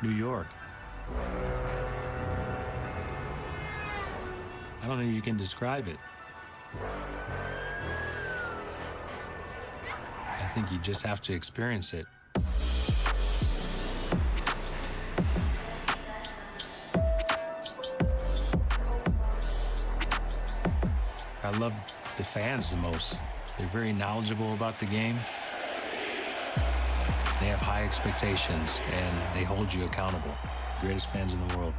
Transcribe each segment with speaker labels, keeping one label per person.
Speaker 1: New York. I don't think you can describe it. I think you just have to experience it. I love the fans the most. They're very knowledgeable about the game. They have high expectations, and they hold you accountable. Greatest fans in the world.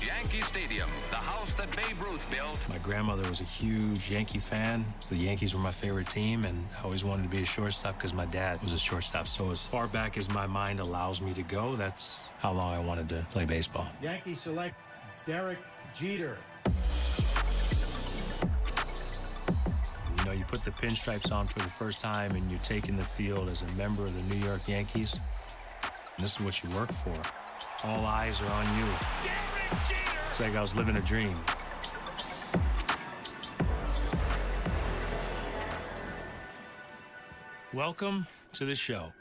Speaker 2: Yankee Stadium, the house that Babe Ruth built.
Speaker 1: My grandmother was a huge Yankee fan. The Yankees were my favorite team, and I always wanted to be a shortstop because my dad was a shortstop. So as far back as my mind allows me to go, that's how long I wanted to play baseball.
Speaker 3: Yankees select Derek Jeter.
Speaker 1: You know, you put the pinstripes on for the first time and you're taking the field as a member of the New York Yankees. And this is what you work for. All eyes are on you.
Speaker 2: Derek Jeter!
Speaker 1: It's like I was living a dream. Welcome to the show.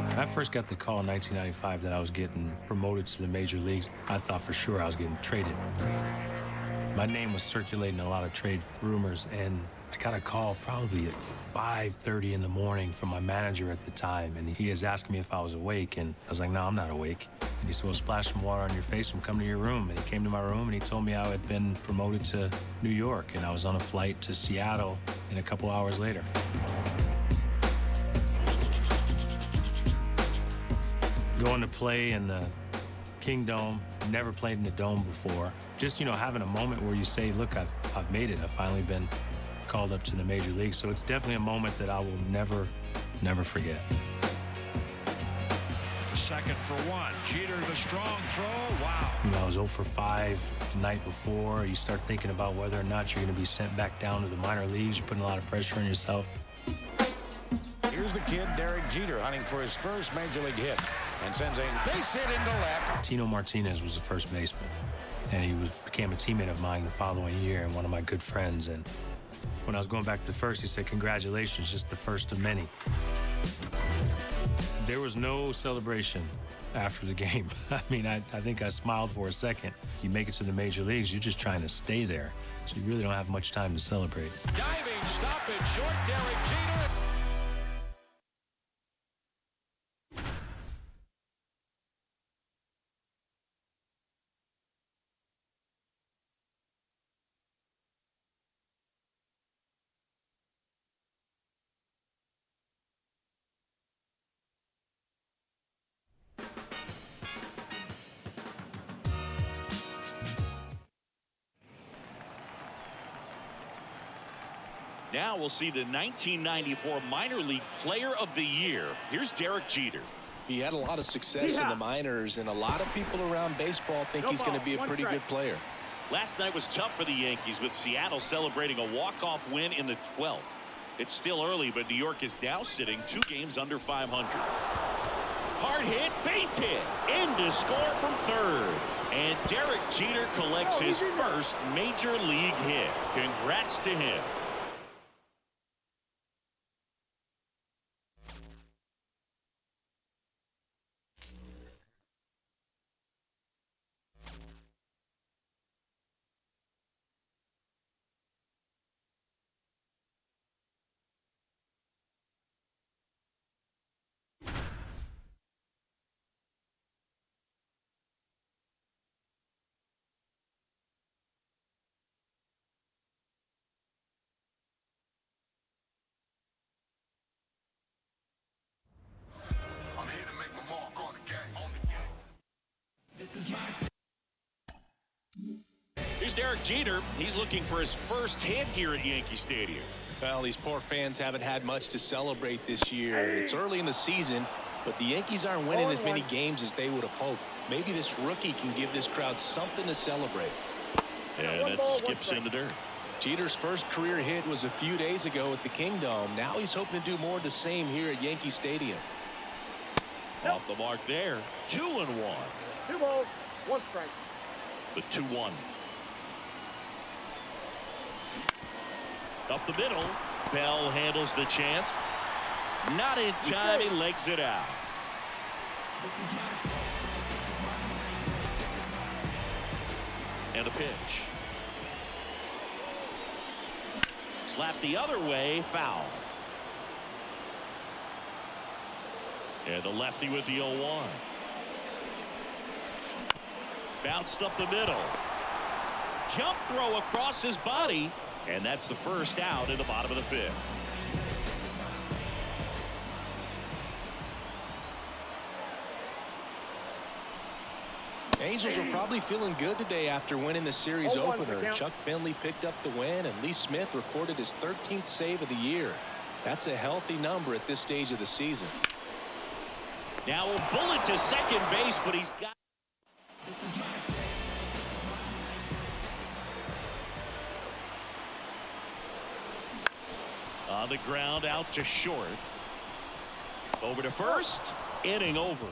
Speaker 1: When I first got the call in 1995 that I was getting promoted to the major leagues, I thought for sure I was getting traded. My name was circulating a lot of trade rumors, and I got a call probably at 5:30 in the morning from my manager at the time, and he was asking me if I was awake, and I was like, no, I'm not awake. And he said, well, splash some water on your face and come to your room. And he came to my room, and he told me I had been promoted to New York, and I was on a flight to Seattle in a couple hours later. Going to play in the Kingdome, never played in the Dome before. Just, you know, having a moment where you say, look, I've made it. I've finally been called up to the major league. So it's definitely a moment that I will never forget.
Speaker 4: The second for one. Jeter, the strong throw. Wow.
Speaker 1: You know, I was 0 for 5 the night before. You start thinking about whether or not you're going to be sent back down to the minor leagues. You're putting a lot of pressure on yourself.
Speaker 4: Here's the kid, Derek Jeter, hunting for his first major league hit and sends a base hit into left.
Speaker 1: Tino Martinez was the first baseman, and he became a teammate of mine the following year and one of my good friends. And when I was going back to first, he said, congratulations, just the first of many. There was no celebration after the game. I mean, I think I smiled for a second. You make it to the major leagues, you're just trying to stay there. So you really don't have much time to celebrate.
Speaker 4: Diving, stop it, short, Derek Jeter.
Speaker 5: Now we'll see the 1994 Minor League Player of the Year. Here's Derek Jeter.
Speaker 6: He had a lot of success in the minors, and a lot of people around baseball think he's going to be a pretty good player.
Speaker 5: Last night was tough for the Yankees, with Seattle celebrating a walk-off win in the 12th. It's still early, but New York is now sitting 2 games under 500. Hard hit, base hit, in to score from third. And Derek Jeter collects his first major league hit. Congrats to him. Here's Derek Jeter. He's looking for his first hit here at Yankee Stadium.
Speaker 6: Well, these poor fans haven't had much to celebrate this year. It's early in the season, but the Yankees aren't winning as many games as they would have hoped. Maybe this rookie can give this crowd something to celebrate.
Speaker 5: And it skips in the dirt.
Speaker 6: Jeter's first career hit was a few days ago at the Kingdome. Now he's hoping to do more of the same here at Yankee Stadium.
Speaker 5: Off the mark there. 2-1.
Speaker 7: 2 balls, 1 strike.
Speaker 5: The 2-1. Up the middle. Bell handles the chance. Not in time. He legs it out. And a pitch. Slap the other way. Foul. And the lefty with the 0-1. Bounced up the middle. Jump throw across his body. And that's the first out in the bottom of the 5th.
Speaker 6: Angels are probably feeling good today after winning the series opener. Chuck Finley picked up the win, and Lee Smith recorded his 13th save of the year. That's a healthy number at this stage of the season.
Speaker 5: Now a bullet to second base, but he's got. On the ground, out to short. Over to first. Inning over.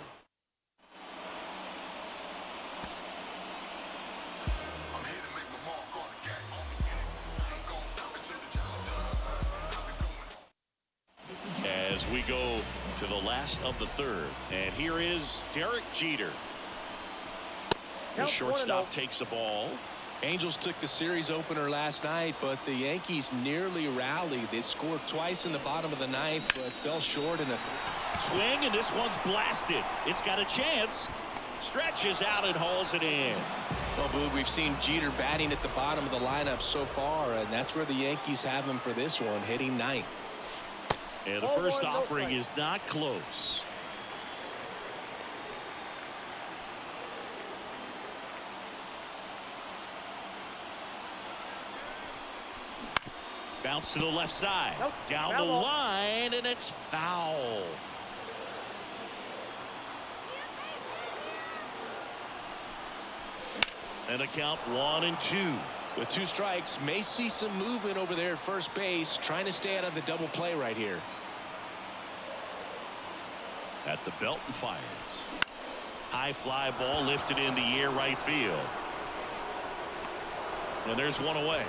Speaker 5: As we go to the last of the 3rd, and here is Derek Jeter. The shortstop takes the ball.
Speaker 6: Angels took the series opener last night, but the Yankees nearly rallied. They scored twice in the bottom of the 9th, but fell short in a
Speaker 5: Swing, and this one's blasted. It's got a chance. Stretches out and hauls it in.
Speaker 6: Well, Boog, we've seen Jeter batting at the bottom of the lineup so far, and that's where the Yankees have him for this one, hitting 9th.
Speaker 5: And the first offering is not close. Bounce to the left side. Down the line, and it's foul. And a count 1-2.
Speaker 6: With 2 strikes, may see some movement over there at first base, trying to stay out of the double play right here.
Speaker 5: At the belt and fires. High fly ball lifted in the air right field. And there's one away.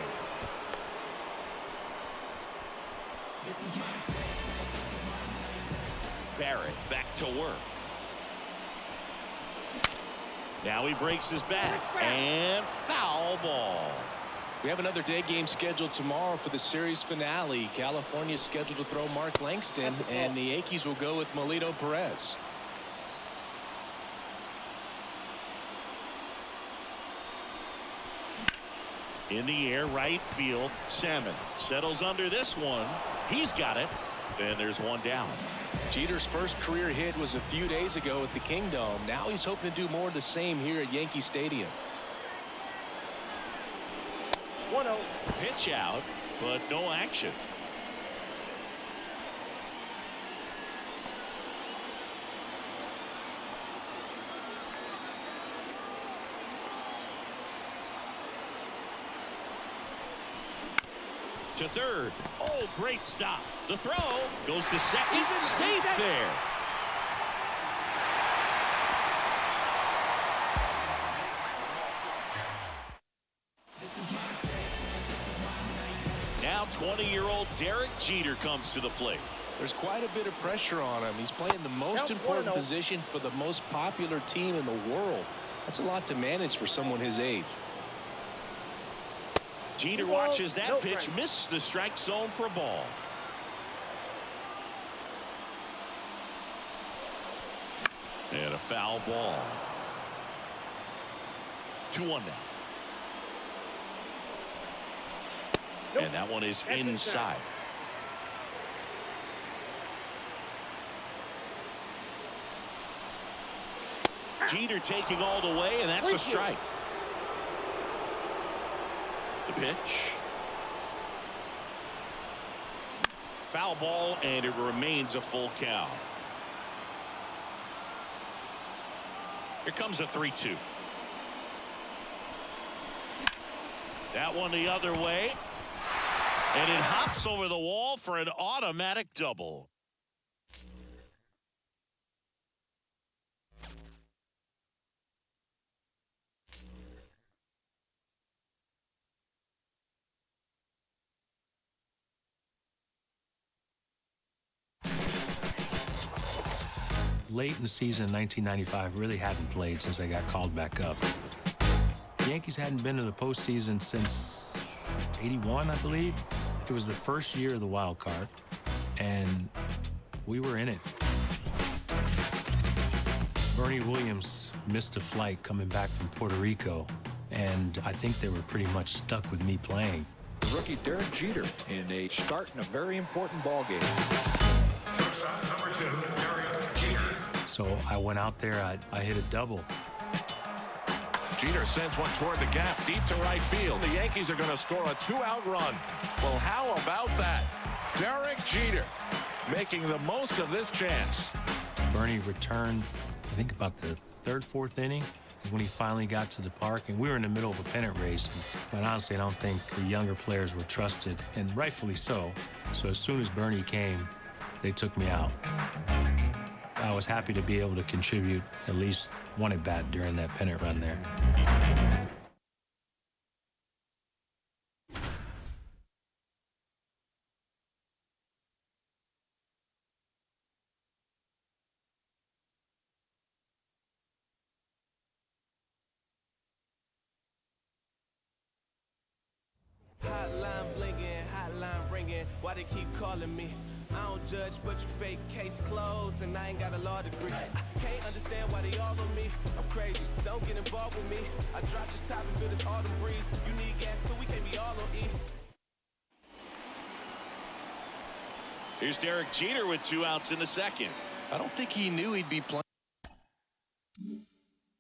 Speaker 5: Barrett back to work. Now he breaks his back and foul ball.
Speaker 6: We have another day game scheduled tomorrow for the series finale. California is scheduled to throw Mark Langston, and the Yankees will go with Melito Perez.
Speaker 5: In the air right field. Salmon settles under this one. He's got it. And there's one down.
Speaker 6: Jeter's first career hit was a few days ago at the Kingdome. Now he's hoping to do more of the same here at Yankee Stadium.
Speaker 7: 1-0.
Speaker 5: Pitch out, but no action. To third. Oh, great stop. The throw goes to second. Safe there. Now 20-year-old Derek Jeter comes to the plate.
Speaker 6: There's quite a bit of pressure on him. He's playing the most important position for the most popular team in the world. That's a lot to manage for someone his age.
Speaker 5: Jeter watches that pitch, miss the strike zone for a ball. And a foul ball. 2-1 now. And that one is inside. Jeter taking all the way, and that's a strike. The pitch. Foul ball, and it remains a full count. Here comes a 3-2. That one the other way. And it hops over the wall for an automatic double.
Speaker 1: Late in the season in 1995, really hadn't played since I got called back up. The Yankees hadn't been to the postseason since '81, I believe. It was the first year of the wild card, and we were in it. Bernie Williams missed a flight coming back from Puerto Rico, and I think they were pretty much stuck with me playing.
Speaker 8: The rookie Derek Jeter in a start in a very important ball game.
Speaker 9: Number 2, Derek Jeter.
Speaker 1: So I went out there, I hit a double.
Speaker 9: Jeter sends one toward the gap, deep to right field. The Yankees are going to score a 2-out run. Well, how about that? Derek Jeter making the most of this chance.
Speaker 1: Bernie returned, I think about the third, fourth inning is when he finally got to the park, and we were in the middle of a pennant race. But honestly, I don't think the younger players were trusted, and rightfully so. So as soon as Bernie came, they took me out. I was happy to be able to contribute at least one at bat during that pennant run there.
Speaker 10: Hotline blinging, hotline ringing. Why they keep calling me? I don't judge, but you fake case closed, and I ain't got a law degree. I can't understand why they all on me. I'm crazy, don't get involved with me. I drop the top and feel this autumn breeze. You need gas too, we can't be all on E.
Speaker 5: Here's Derek Jeter with 2 outs in the second.
Speaker 6: I don't think he knew he'd be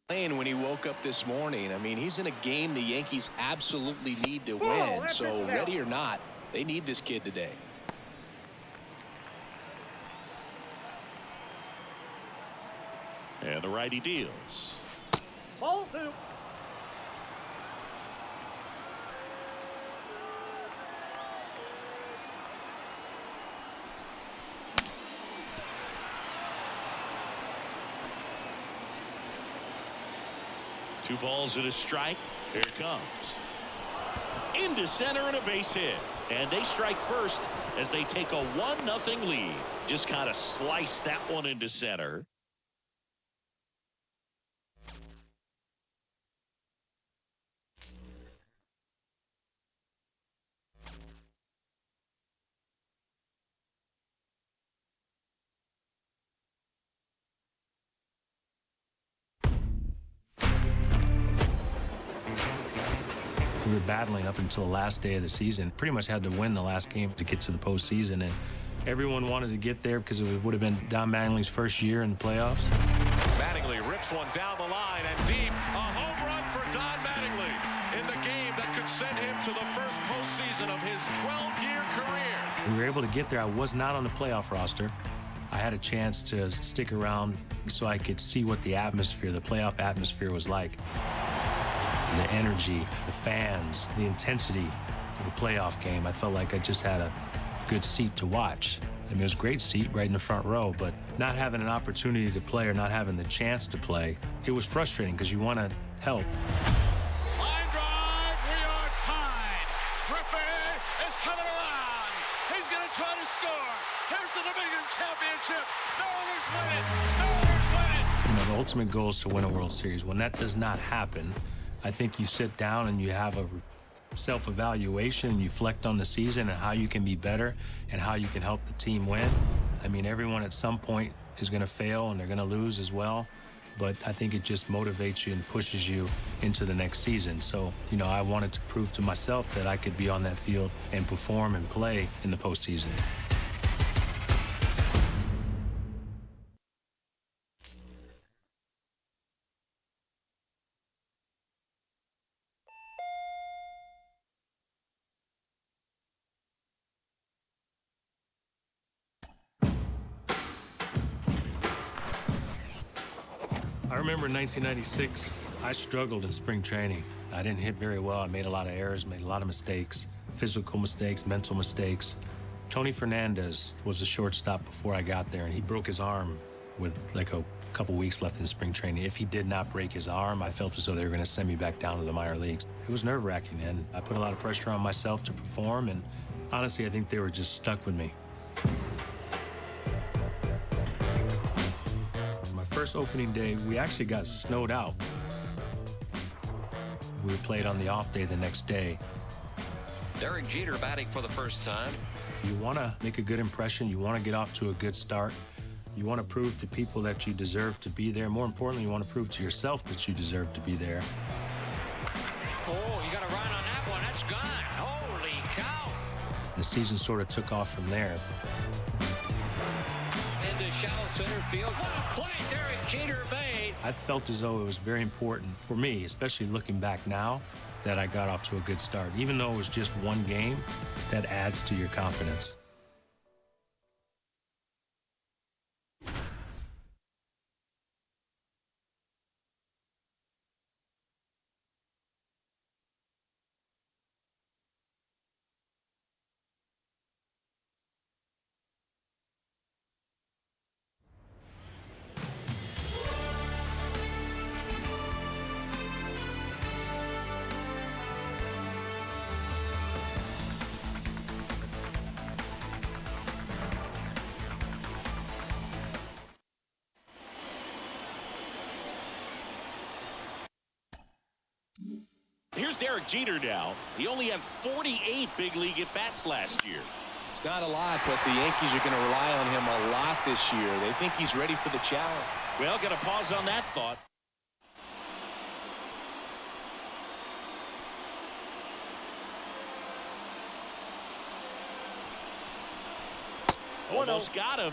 Speaker 6: playing when he woke up this morning. I mean, he's in a game the Yankees absolutely need to win. So ready or not, they need this kid today.
Speaker 5: And the righty deals.
Speaker 7: Ball 2.
Speaker 5: Two balls and a strike. Here it comes. Into center and a base hit. And they strike first as they take a 1-0 lead. Just kind of slice that one into center.
Speaker 1: We were battling up until the last day of the season. Pretty much had to win the last game to get to the postseason, and everyone wanted to get there because it would have been Don Mattingly's first year in the playoffs.
Speaker 9: Mattingly rips one down the line and deep. A home run for Don Mattingly in the game that could send him to the first postseason of his 12-year career.
Speaker 1: We were able to get there. I was not on the playoff roster. I had a chance to stick around so I could see what the atmosphere, the playoff atmosphere was like. The energy, the fans, the intensity of a playoff game. I felt like I just had a good seat to watch. I mean, it was a great seat right in the front row, but not having an opportunity to play or not having the chance to play, it was frustrating because you want to help.
Speaker 9: Line drive, we are tied. Griffey is coming around. He's going to try to score. Here's the division championship. No others win it. No others win it.
Speaker 1: You know, the ultimate goal is to win a World Series. When that does not happen, I think you sit down and you have a self-evaluation and you reflect on the season and how you can be better and how you can help the team win. I mean, everyone at some point is going to fail and they're going to lose as well, but I think it just motivates you and pushes you into the next season. So, you know, I wanted to prove to myself that I could be on that field and perform and play in the postseason. I remember in 1996, I struggled in spring training. I didn't hit very well. I made a lot of errors, made a lot of mistakes, physical mistakes, mental mistakes. Tony Fernandez was the shortstop before I got there, and he broke his arm with like a couple weeks left in spring training. If he did not break his arm, I felt as though they were going to send me back down to the minor leagues. It was nerve-wracking, and I put a lot of pressure on myself to perform, and honestly, I think they were just stuck with me. My first opening day, we actually got snowed out. We played on the off day the next day.
Speaker 2: Derek Jeter batting for the first time.
Speaker 1: You want to make a good impression. You want to get off to a good start. You want to prove to people that you deserve to be there. More importantly, you want to prove to yourself that you deserve to be there.
Speaker 2: Oh, you got a run on that one. That's gone. Holy cow.
Speaker 1: The season sort of took off from there.
Speaker 2: Into shallow center field. What a play Derek Jeter made.
Speaker 1: I felt as though it was very important for me, especially looking back now, that I got off to a good start. Even though it was just one game, that adds to your confidence.
Speaker 5: Here's Derek Jeter now. He only had 48 big league at-bats last year.
Speaker 6: It's not a lot, but the Yankees are going to rely on him a lot this year. They think he's ready for the challenge.
Speaker 5: Well, got to pause on that thought. Almost got him.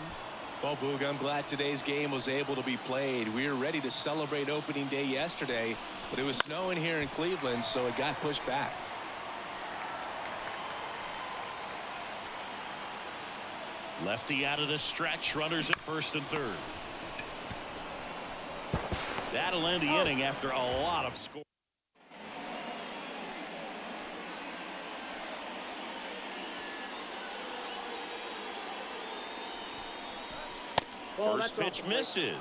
Speaker 6: Well, Boog, I'm glad today's game was able to be played. We were ready to celebrate opening day yesterday, but it was snowing here in Cleveland, so it got pushed back.
Speaker 5: Lefty out of the stretch. Runners at first and third. That'll end the inning after a lot of score. First pitch misses.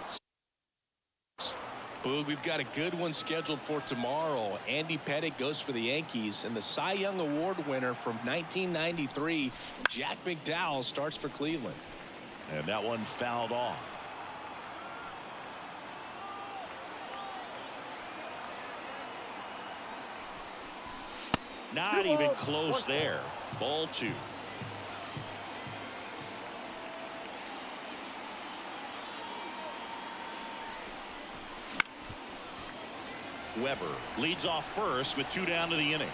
Speaker 6: Boog, we've got a good one scheduled for tomorrow. Andy Pettitte goes for the Yankees, and the Cy Young Award winner from 1993, Jack McDowell, starts for Cleveland.
Speaker 5: And that one fouled off. Not even close there. Ball two. Weber leads off first with 2 down to the inning.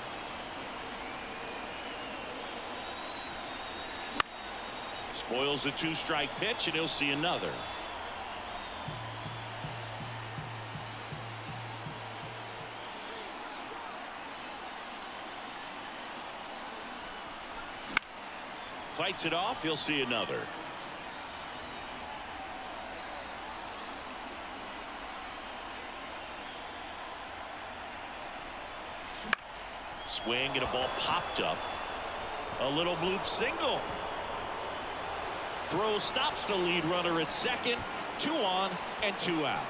Speaker 5: Spoils the 2-strike pitch, and he'll see another. Fights it off, he'll see another. Swing and a ball popped up. A little bloop single. Throw stops the lead runner at second. 2 on and 2 out.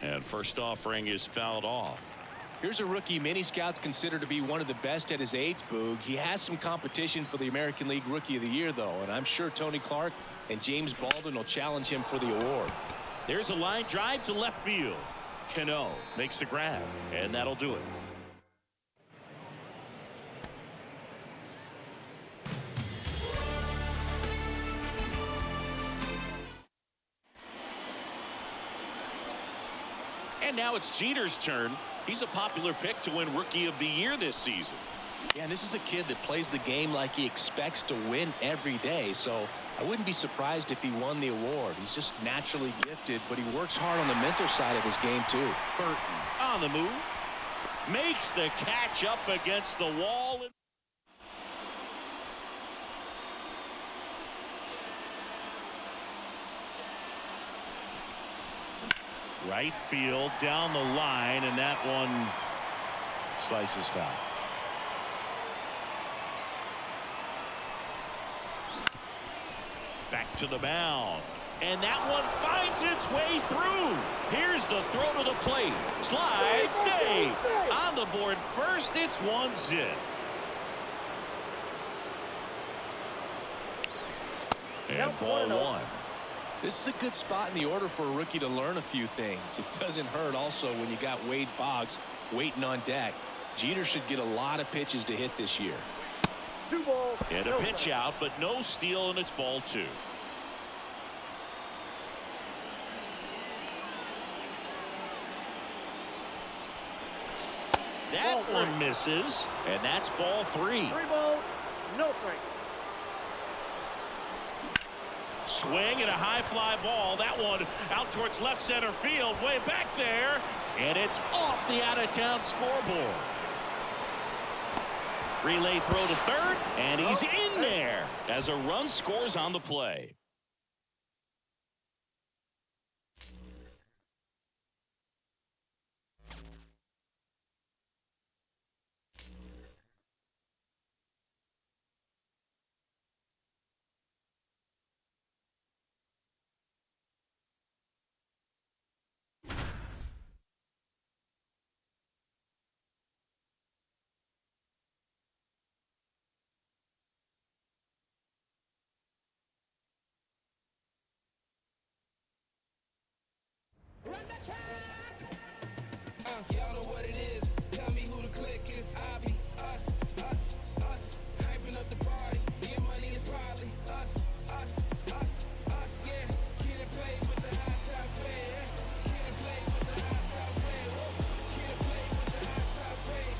Speaker 5: And first offering is fouled off.
Speaker 6: Here's a rookie many scouts consider to be one of the best at his age, Boog. He has some competition for the American League Rookie of the Year, though, and I'm sure Tony Clark and James Baldwin will challenge him for the award.
Speaker 5: There's a line drive to left field. Cano makes the grab, and that'll do it. And now it's Jeter's turn. He's a popular pick to win Rookie of the Year this season.
Speaker 6: Yeah, and this is a kid that plays the game like he expects to win every day, so I wouldn't be surprised if he won the award. He's just naturally gifted, but he works hard on the mental side of his game, too.
Speaker 5: Burton on the move. Makes the catch up against the wall. Right field down the line, and that one slices foul. Back to the mound. And that one finds its way through. Here's the throw to the plate. Slide, save. On the board first, it's 1-0. And ball one.
Speaker 6: This is a good spot in the order for a rookie to learn a few things. It doesn't hurt also when you got Wade Boggs waiting on deck. Jeter should get a lot of pitches to hit this year.
Speaker 7: 2 balls.
Speaker 5: And a pitch out, but no steal, and it's ball 2. That one misses, and that's ball 3.
Speaker 7: 3 balls, no strike.
Speaker 5: Swing and a high fly ball. That one out towards left center field, way back there, and it's off the out-of-town scoreboard. Relay throw to third, and he's in there as a run scores on the play.
Speaker 10: Y'all know what it is. Tell me who the click is. I be us. Hyping up the party. Your money is probably us. Yeah. Can't play with the high top fade. Can't play with the high top fade. Can't play with the high top fade.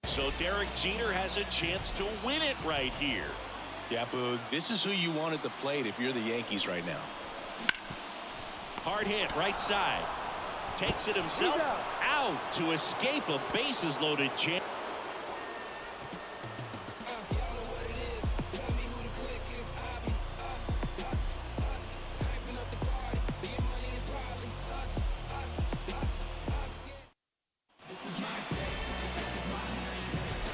Speaker 5: So Derek Jeter has a chance to win it right here.
Speaker 6: Yeah, Boog, this is who you want at the plate if you're the Yankees right now.
Speaker 5: Hard hit right side. Takes it himself out to escape a bases loaded chance.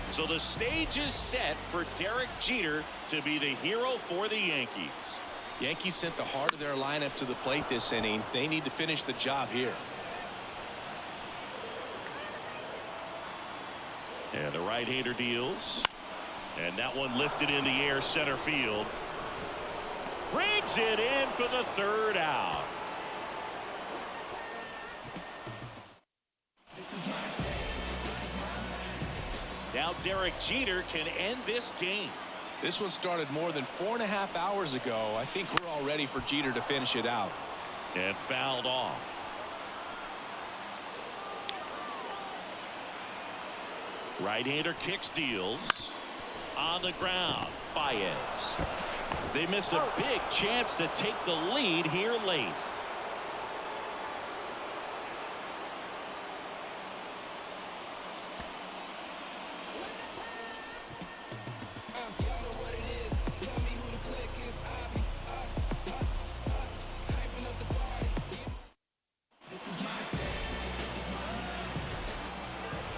Speaker 5: So the stage is set for Derek Jeter to be the hero for the Yankees.
Speaker 6: Yankees sent the heart of their lineup to the plate this inning. They need to finish the job here.
Speaker 5: And the right-hander deals. And that one lifted in the air center field. Brings it in for the third out. Now Derek Jeter can end this game.
Speaker 6: This one started more than 4.5 hours ago. I think we're all ready for Jeter to finish it out.
Speaker 5: And fouled off. Right-hander kicks, deals. On the ground, Baez. They miss a big chance to take the lead here late.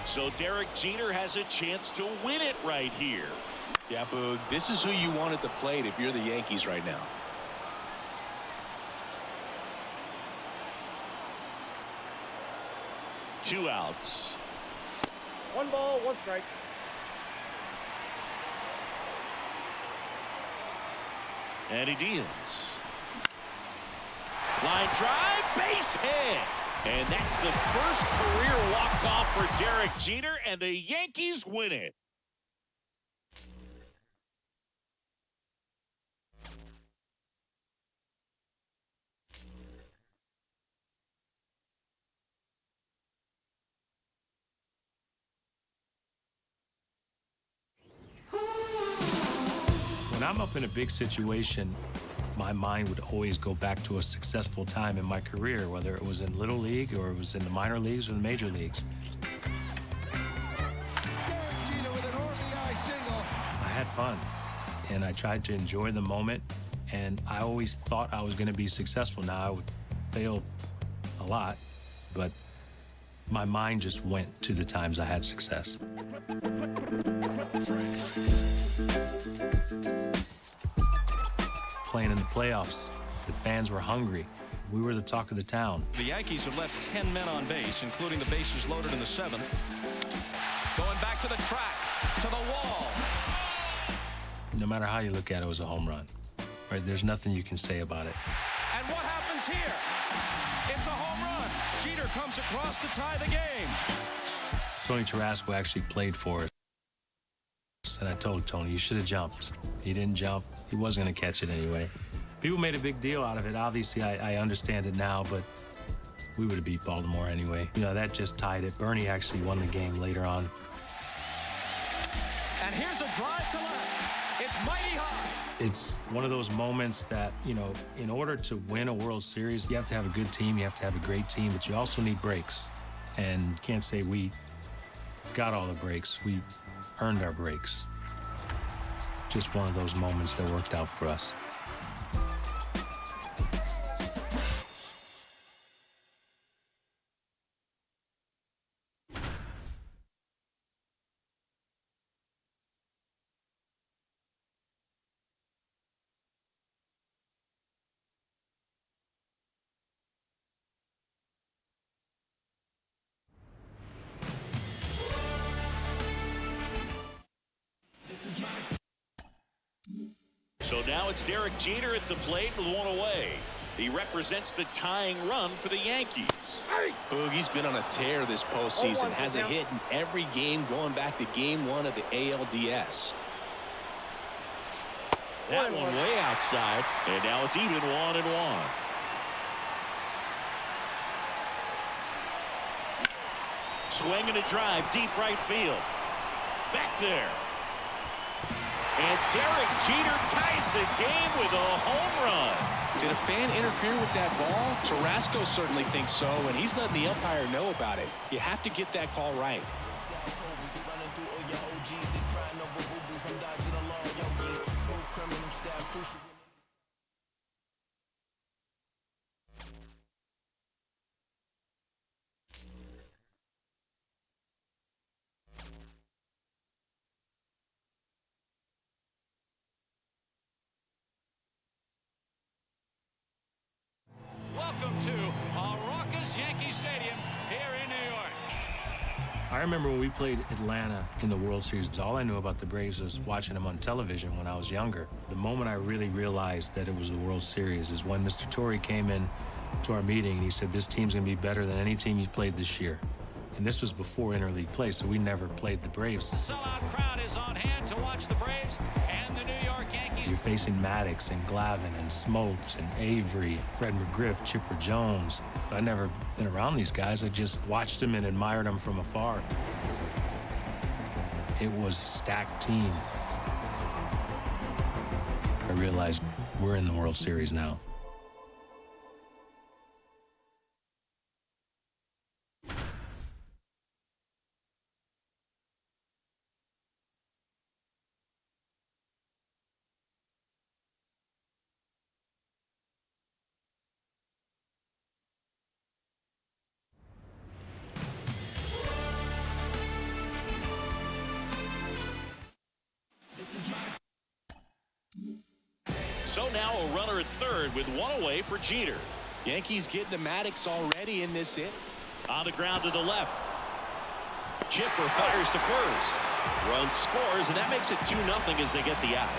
Speaker 5: So Derek Jeter has a chance to win it right here.
Speaker 6: Yeah, Boog, this is who you want at the plate if you're the Yankees right now.
Speaker 5: Two outs.
Speaker 7: 1 ball, 1 strike.
Speaker 5: And he deals. Line drive, base hit. And that's the first career walk-off for Derek Jeter, and the Yankees win it.
Speaker 1: When I'm up in a big situation, my mind would always go back to a successful time in my career, whether it was in Little League or it was in the minor leagues or the major leagues.
Speaker 4: Derek Jeter with an RBI single.
Speaker 1: I had fun, and I tried to enjoy the moment And I always thought I was going to be successful. Now, I would fail a lot, but my mind just went to the times I had success. Playing in the playoffs, the fans were hungry. We were the talk of the town.
Speaker 11: The Yankees have left 10 men on base, including the bases loaded in the 7th. Going back to the track, to the wall.
Speaker 1: No matter how you look at it, it was a home run. Right? There's nothing you can say about it.
Speaker 11: And what happens here? It's a home run. Jeter comes across to tie the game.
Speaker 1: Tony Tarasco actually played for us. And I told Tony, you should have jumped. He didn't jump. He wasn't going to catch it anyway. People made a big deal out of it. Obviously, I understand it now, but we would have beat Baltimore anyway. You know, that just tied it. Bernie actually won the game later on.
Speaker 11: And here's a drive to left. It's mighty high.
Speaker 1: It's one of those moments that, you know, in order to win a World Series, you have to have a good team, you have to have a great team, but you also need breaks. And you can't say we got all the breaks. We earned our breaks. Just one of those moments that worked out for us.
Speaker 5: So now it's Derek Jeter at the plate with one away. He represents the tying run for the Yankees.
Speaker 6: Boogie's been on a tear this postseason. Has a hit in every game going back to game 1 of the ALDS.
Speaker 5: That one way outside, and now it's even 1-1. Swing and a drive, deep right field. Back there. And Derek Jeter ties the game with a home run.
Speaker 6: Did a fan interfere with that ball? Tarasco certainly thinks so, and he's letting the umpire know about it. You have to get that call right.
Speaker 11: Welcome to a raucous Yankee Stadium here in New York.
Speaker 1: I remember when we played Atlanta in the World Series, all I knew about the Braves was watching them on television when I was younger. The moment I really realized that it was the World Series is when Mr. Torrey came in to our meeting and he said, this team's going to be better than any team you played this year. And this was before interleague play, so we never played the Braves.
Speaker 11: The sellout crowd is on hand to watch the Braves and the New York Yankees.
Speaker 1: You're facing Maddox and Glavine and Smoltz and Avery, Fred McGriff, Chipper Jones. I'd never been around these guys. I just watched them and admired them from afar. It was a stacked team. I realized we're in the World Series now.
Speaker 5: So now a runner at third with one away for Jeter.
Speaker 6: Yankees getting to Maddox already in this hit.
Speaker 5: On the ground to the left. Chipper fires to first. Run scores, and that makes it 2-0 as they get the out.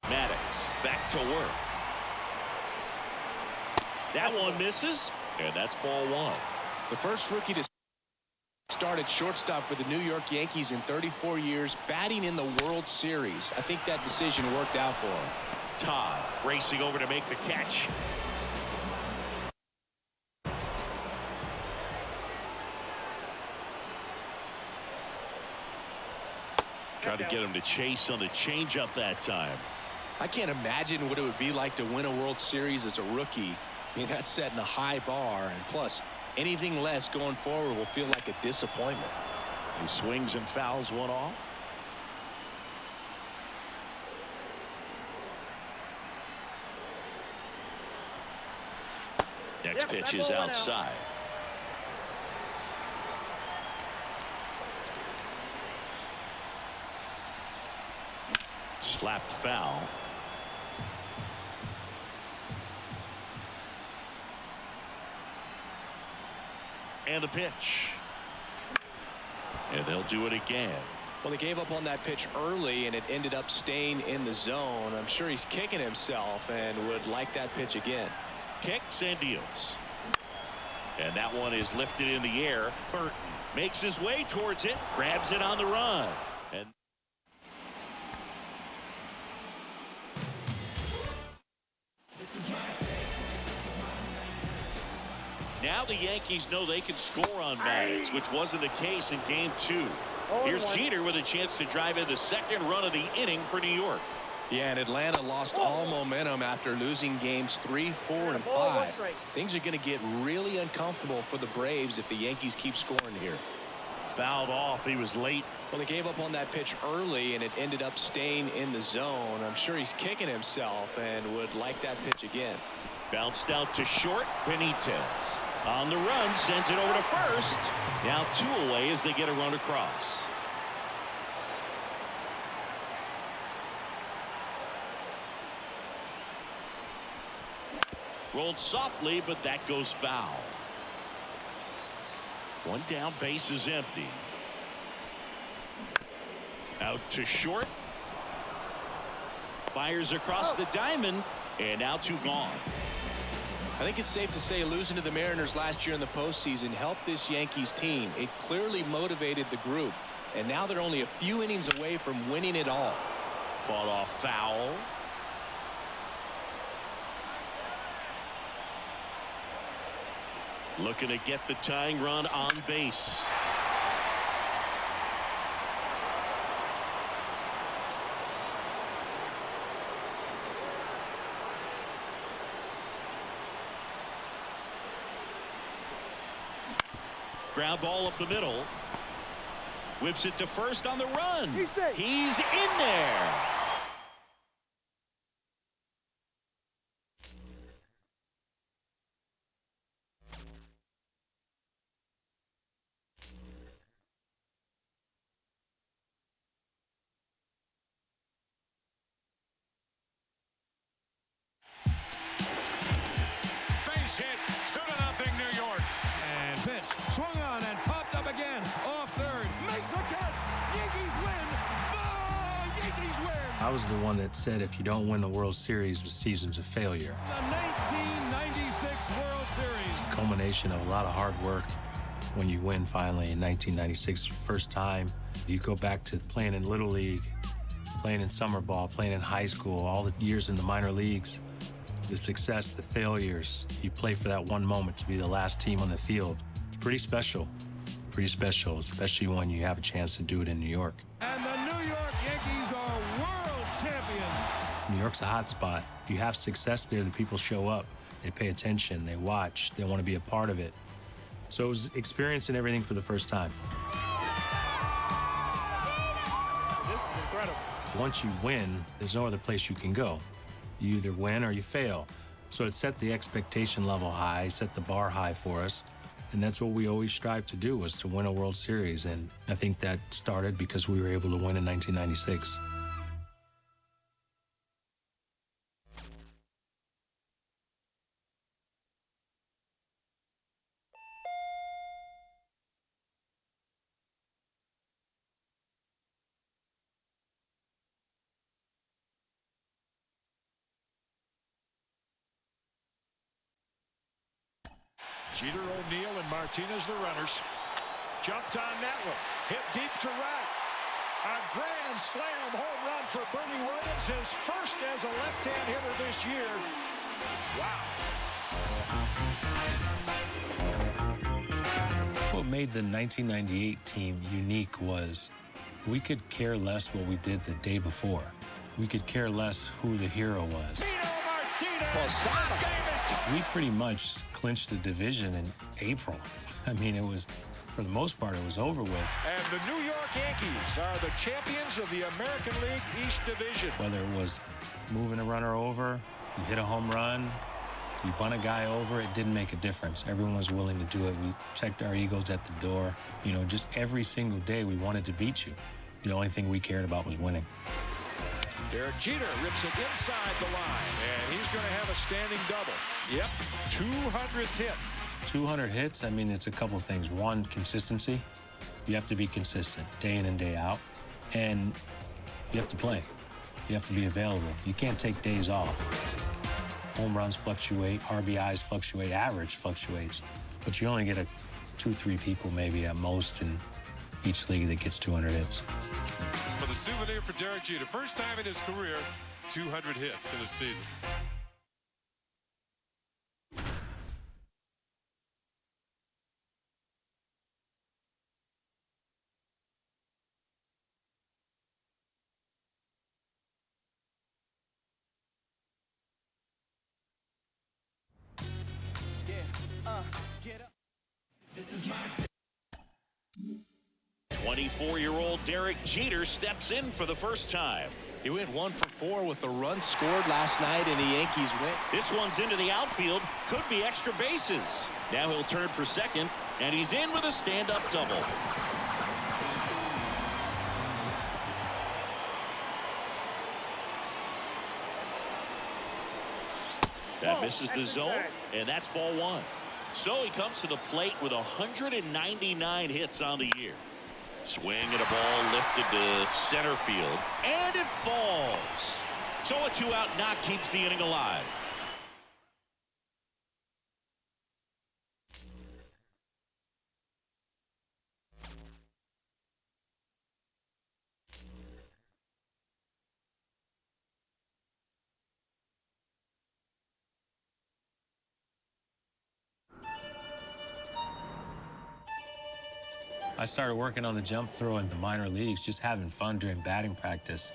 Speaker 5: Maddox back to work. That one misses, and that's ball 1.
Speaker 6: The first rookie to start at shortstop for the New York Yankees in 34 years, batting in the World Series. I think that decision worked out for him.
Speaker 5: Todd racing over to make the catch. Tried to get him to chase on the changeup that time.
Speaker 6: I can't imagine what it would be like to win a World Series as a rookie. I mean, that's setting a high bar, and plus, anything less going forward will feel like a disappointment.
Speaker 5: He swings and fouls one off. Next pitch is outside. Slapped foul. And the pitch. And they'll do it again.
Speaker 6: Well, he gave up on that pitch early, and it ended up staying in the zone. I'm sure he's kicking himself and would like that pitch again.
Speaker 5: Kicks and deals. And that one is lifted in the air. Burton makes his way towards it, grabs it on the run. And now the Yankees know they can score on Maddox, which wasn't the case in game 2. Here's Jeter with a chance to drive in the second run of the inning for New York.
Speaker 6: Yeah, and Atlanta lost all momentum after losing games 3, 4, and 5. Things are going to get really uncomfortable for the Braves if the Yankees keep scoring here.
Speaker 5: Fouled off. He was late.
Speaker 6: Well, he gave up on that pitch early, and it ended up staying in the zone. I'm sure he's kicking himself and would like that pitch again.
Speaker 5: Bounced out to short. Benitez on the run, sends it over to first. Now 2 away as they get a run across. Rolled softly, but that goes foul. 1 down, base is empty. Out to short. Fires across the diamond, and now 2 gone.
Speaker 6: I think it's safe to say losing to the Mariners last year in the postseason helped this Yankees team. It clearly motivated the group, and now they're only a few innings away from winning it all.
Speaker 5: Fought off foul. Looking to get the tying run on base. Ground ball up the middle. Whips it to first on the run. He's in there.
Speaker 9: Base hit. 2-0 New York.
Speaker 12: And pitch swung on and popped up again off third. Makes the catch. Yankees win. The Yankees win.
Speaker 1: I was the one that said if you don't win the World Series, the season's a failure.
Speaker 12: The 1996 World Series.
Speaker 1: It's a culmination of a lot of hard work. When you win finally in 1996, first time, you go back to playing in Little League, playing in summer ball, playing in high school, all the years in the minor leagues. The success, the failures, you play for that one moment to be the last team on the field. It's pretty special, especially when you have a chance to do it in New York.
Speaker 12: And the New York Yankees are world champions.
Speaker 1: New York's a hot spot. If you have success there, the people show up, they pay attention, they watch, they want to be a part of it. So it was experiencing everything for the first time.
Speaker 7: This is incredible.
Speaker 1: Once you win, there's no other place you can go. You either win or you fail. So it set the expectation level high, set the bar high for us. And that's what we always strive to do, was to win a World Series. And I think that started because we were able to win in 1996.
Speaker 9: Jeter, O'Neill, and Martinez, the runners. Jumped on that one. Hit deep to right. A grand slam home run for Bernie Williams, his first as a left-hand hitter this year. Wow.
Speaker 1: What made the 1998 team unique was we could care less what we did the day before. We could care less who the hero was. We pretty much clinched the division in April. I mean, it was, for the most part, it was over with.
Speaker 9: And the New York Yankees are the champions of the American League East Division.
Speaker 1: Whether it was moving a runner over, you hit a home run, You bunt a guy over, it didn't make a difference. Everyone was willing to do it. We checked our egos at the door. You know, just every single day we wanted to beat you. The only thing we cared about was winning.
Speaker 12: Derek Jeter rips it inside the line, and he's going to have a standing double. Yep, 200th hit.
Speaker 1: 200 hits, I mean, it's a couple things. One, consistency. You have to be consistent day in and day out. And you have to play. You have to be available. You can't take days off. Home runs fluctuate, RBIs fluctuate, average fluctuates. But you only get 2-3 people maybe at most in each league that gets 200 hits.
Speaker 13: For the souvenir for Derek Jeter, first time in his career, 200 hits in a season.
Speaker 10: This is my
Speaker 5: 24-year-old Derek Jeter steps in for the first time.
Speaker 6: He went 1 for 4 with the run scored last night, and the Yankees win.
Speaker 5: This one's into the outfield. Could be extra bases. Now he'll turn for second, and he's in with a stand-up double. That misses the zone, and that's ball 1. So he comes to the plate with 199 hits on the year. Swing and a ball lifted to center field, and it falls. So a 2-out knock keeps the inning alive.
Speaker 1: I started working on the jump throw in the minor leagues, just having fun during batting practice.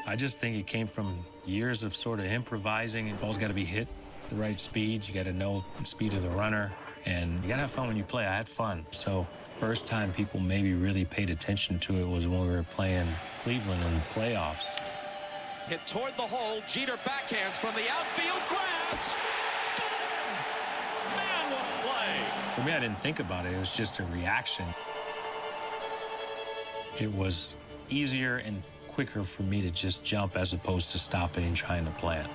Speaker 1: I just think it came from years of sort of improvising, and ball's got to be hit the right speed. You got to know the speed of the runner, and you got to have fun when you play. I had fun. So first time people maybe really paid attention to it was when we were playing Cleveland in the playoffs.
Speaker 11: Hit toward the hole. Jeter backhands from the outfield grass. Man, what a play.
Speaker 1: For me, I didn't think about it. It was just a reaction. It was easier and quicker for me to just jump as opposed to stopping and trying to play it.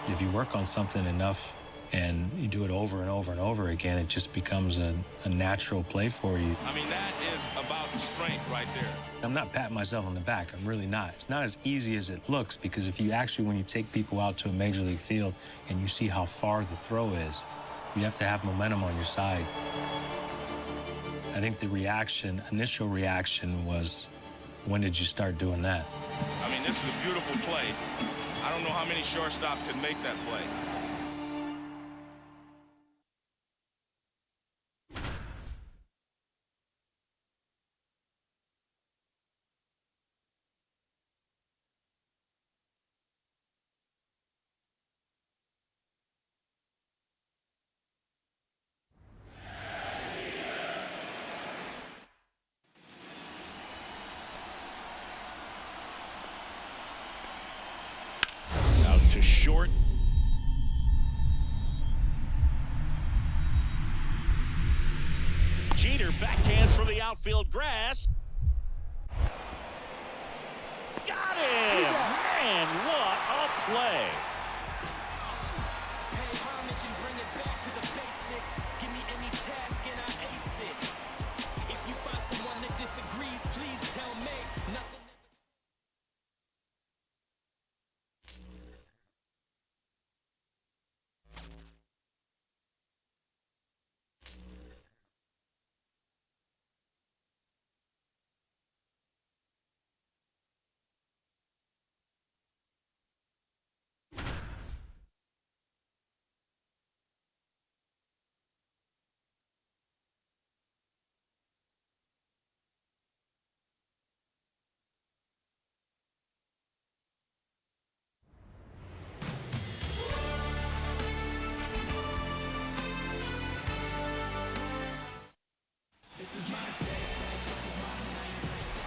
Speaker 1: If you work on something enough and you do it over and over and over again, it just becomes a natural play for you.
Speaker 9: I mean, that is about strength right there.
Speaker 1: I'm not patting myself on the back. I'm really not. It's not as easy as it looks, because if you actually, when you take people out to a major league field and you see how far the throw is, you have to have momentum on your side. I think the reaction, initial reaction was, when did you start doing that?
Speaker 9: I mean, this is a beautiful play. I don't know how many shortstops can make that play.
Speaker 5: To short. Jeter backhand from the outfield grass. Got him! Man, what a play.
Speaker 10: pay homage and bring it back to the basics. Give me any task and I ace it. If you find someone that disagrees, please tell me. Nothing.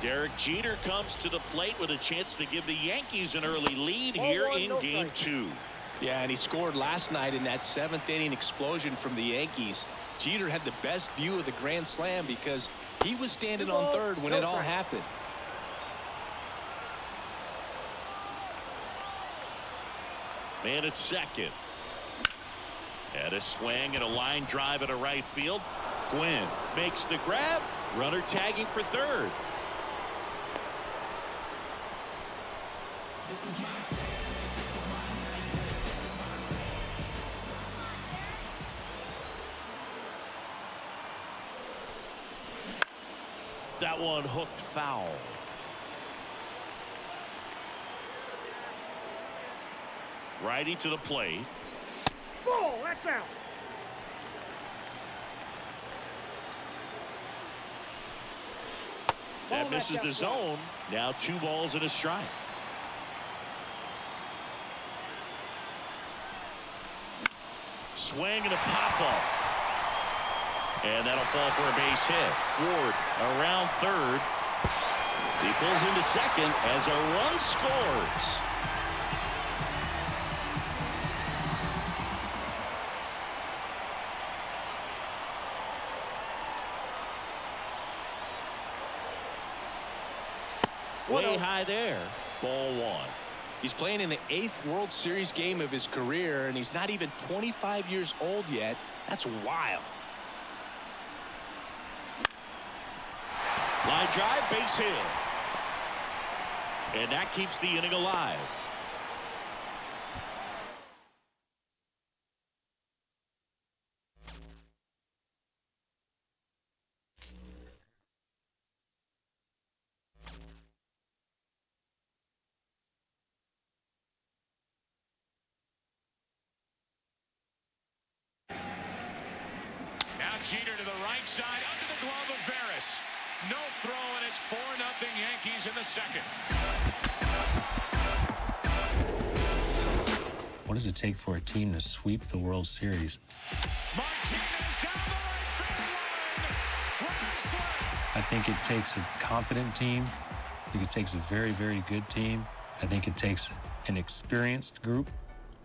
Speaker 5: Derek Jeter comes to the plate with a chance to give the Yankees an early lead here in Game 2.
Speaker 6: Yeah, and he scored last night in that 7th inning explosion from the Yankees. Jeter had the best view of the grand slam because he was standing on third when it all happened.
Speaker 5: Man at second. And a swing and a line drive at a right field. Gwynn makes the grab. Runner tagging for third. That one hooked foul. Righty to the plate.
Speaker 7: Ball, that's out.
Speaker 5: That misses the zone. Now 2 balls and a strike. Swing and a pop off. And that'll fall for a base hit. Ward around third. He pulls into second as a run scores. Way high there. Ball 1.
Speaker 6: He's playing in the 8th World Series game of his career, and he's not even 25 years old yet. That's wild.
Speaker 5: Line drive, base hit. And that keeps the inning alive.
Speaker 9: Now Jeter to the right side, under the glove of Veras. No throw, and it's 4-0 Yankees in the second.
Speaker 1: What does it take for a team to sweep the World Series?
Speaker 9: Martinez down the right field line. Grand slam.
Speaker 1: I think it takes a confident team. I think it takes a very, very good team. I think it takes an experienced group.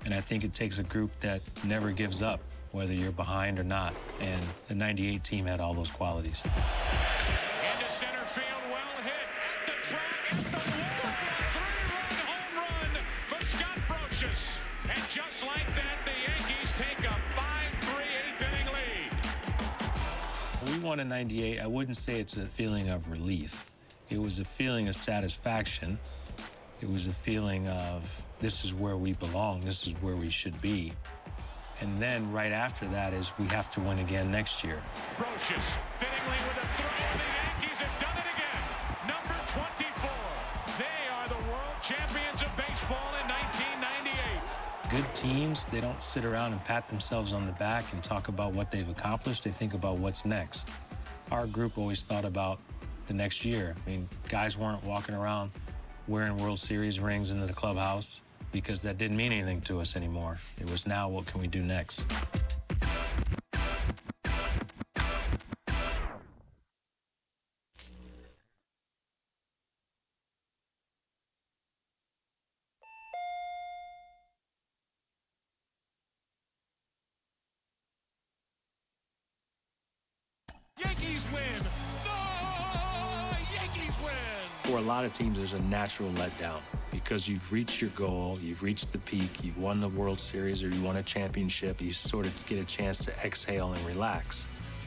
Speaker 1: And I think it takes a group that never gives up, whether you're behind or not. And the 98 team had all those qualities.
Speaker 9: Into center field, well hit. At the track, at the wall. A 3-run home run for Scott Brocious. And just like that, the Yankees take a 5-3 8th-inning lead.
Speaker 1: We won in 98. I wouldn't say it's a feeling of relief. It was a feeling of satisfaction. It was a feeling of, this is where we belong. This is where we should be. And then right after that is, we have to win again next year.
Speaker 9: Brocious fittingly with a throw, and the Yankees have done it again. Number 24. They are the world champions of baseball in 1998.
Speaker 1: Good teams, they don't sit around and pat themselves on the back and talk about what they've accomplished. They think about what's next. Our group always thought about the next year. I mean, guys weren't walking around wearing World Series rings into the clubhouse because that didn't mean anything to us anymore. It was now, what can we do next?
Speaker 12: Yankees win! The Yankees win!
Speaker 1: For a lot of teams, there's a natural letdown because you've reached your goal, you've reached the peak, you've won the World Series or you won a championship, you sort of get a chance to exhale and relax.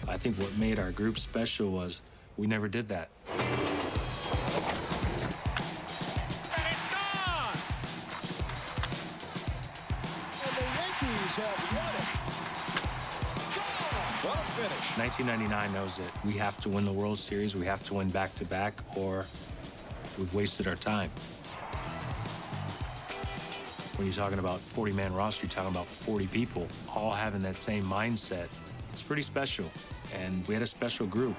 Speaker 1: I think what made our group special was we never did that.
Speaker 9: And it's gone!
Speaker 12: And the Yankees have won it! What a finish.
Speaker 1: 1999 knows that we have to win the World Series, we have to win back-to-back, or we've wasted our time. When you're talking about 40-man roster, you're talking about 40 people all having that same mindset. It's pretty special, and we had a special group.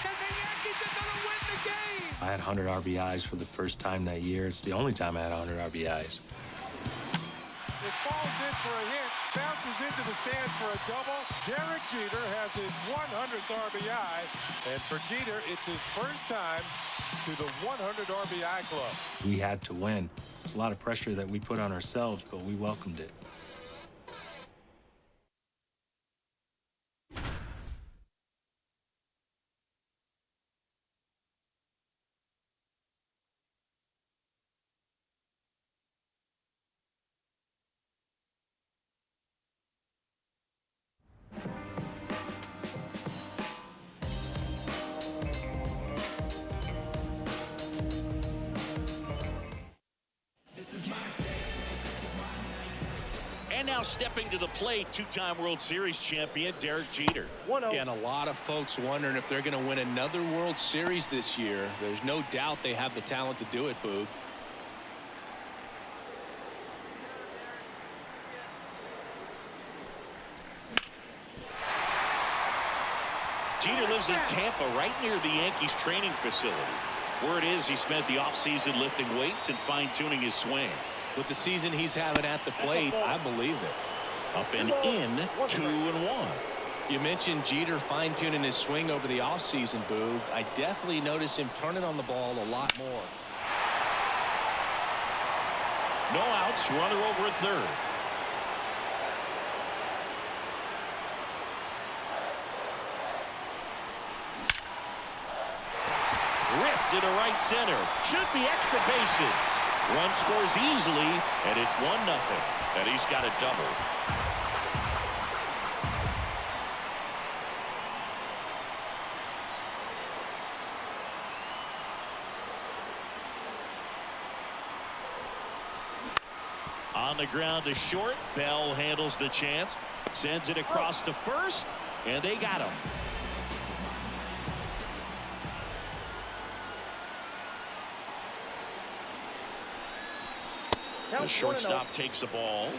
Speaker 9: And the Yankees are going to win the game!
Speaker 1: I had 100 RBIs for the first time that year. It's the only time I had 100 RBIs.
Speaker 7: It falls in for a hit, bounces into the stands for a double. Derek Jeter has his 100th RBI, and for Jeter, it's his first time to the 100 RBI club.
Speaker 1: We had to win. It's a lot of pressure that we put on ourselves, but we welcomed it.
Speaker 5: And now stepping to the plate, two-time World Series champion Derek Jeter.
Speaker 6: And a lot of folks wondering if they're going to win another World Series this year. There's no doubt they have the talent to do it, Boog.
Speaker 5: Jeter lives in Tampa, right near the Yankees training facility. Word is he spent the offseason lifting weights and fine-tuning his swing.
Speaker 6: With the season he's having at the plate, I believe it.
Speaker 5: Up and in, 2-1.
Speaker 6: You mentioned Jeter fine-tuning his swing over the offseason, Boog. I definitely notice him turning on the ball a lot more.
Speaker 5: No outs, runner over at third. Ripped into right center. Should be extra bases. Run scores easily, and it's 1-0. And he's got a double. On the ground to short. Bell handles the chance. Sends it across to first, and they got him. The shortstop takes the ball.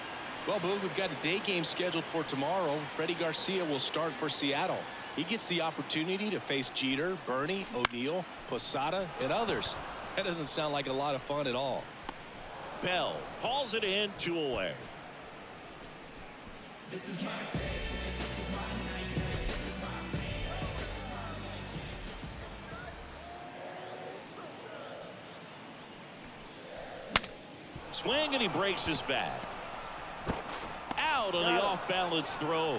Speaker 6: Well, Boog, we've got a day game scheduled for tomorrow. Freddie Garcia will start for Seattle. He gets the opportunity to face Jeter, Bernie, O'Neill, Posada, and others. That doesn't sound like a lot of fun at all.
Speaker 5: Bell hauls it in, 2 away.
Speaker 10: This is my day.
Speaker 5: Swing, and he breaks his bat. Out on the off-balance throw.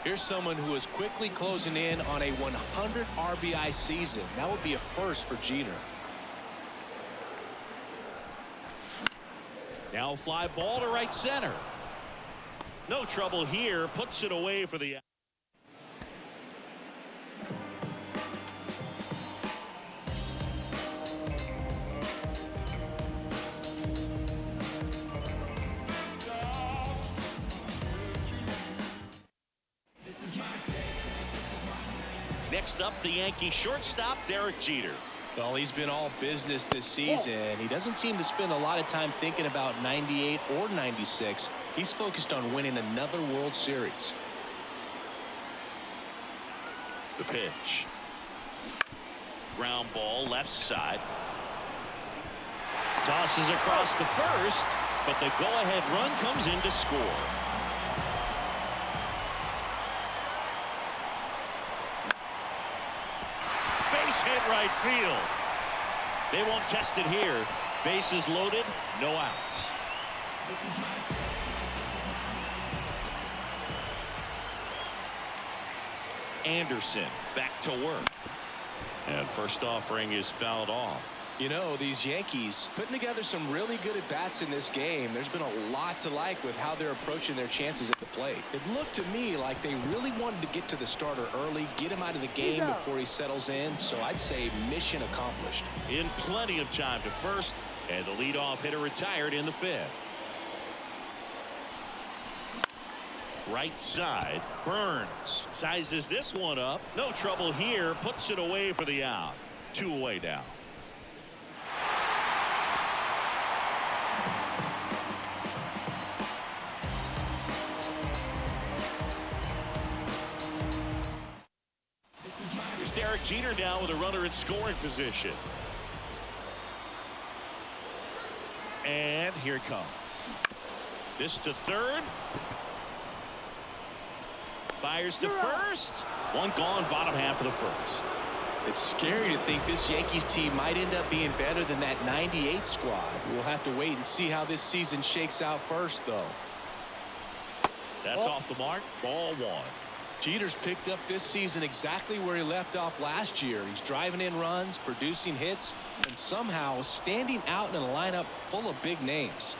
Speaker 6: Here's someone who is quickly closing in on a 100 RBI season. That would be a first for Jeter.
Speaker 5: Now fly ball to right center. No trouble here. Puts it away for the... Next up, the Yankee shortstop, Derek Jeter.
Speaker 6: Well, he's been all business this season. He doesn't seem to spend a lot of time thinking about 98 or 96. He's focused on winning another World Series.
Speaker 5: The pitch. Ground ball, left side. Tosses across the first, but the go-ahead run comes in to score. Hit right field. They won't test it here. Bases loaded, no outs. Anderson back to work. And first offering is fouled off.
Speaker 6: You know, these Yankees putting together some really good at-bats in this game. There's been a lot to like with how they're approaching their chances at the plate. It looked to me like they really wanted to get to the starter early, get him out of the game before he settles in. So I'd say mission accomplished.
Speaker 5: In plenty of time to first, and the leadoff hitter retired in the fifth. Right side, Burns sizes this one up. No trouble here. Puts it away for the out. 2 away now. Here's Derek Jeter now with a runner in scoring position. And here it comes. This to third. Fires to first. One gone, bottom half of the first.
Speaker 6: It's scary to think this Yankees team might end up being better than that '98 squad. We'll have to wait and see how this season shakes out first, though.
Speaker 5: That's off the mark. Ball one.
Speaker 6: Jeter's picked up this season exactly where he left off last year. He's driving in runs, producing hits, and somehow standing out in a lineup full of big names.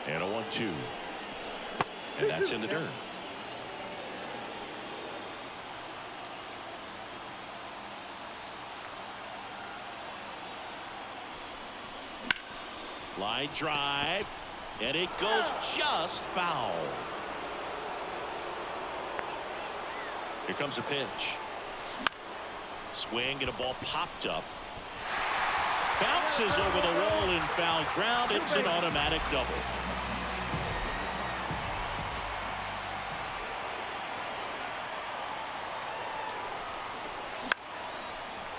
Speaker 5: And a 1-2. And that's in the dirt. Line drive, and it goes just foul. Here comes a pitch. Swing and a ball popped up. Bounces over the wall in foul ground. It's an automatic double.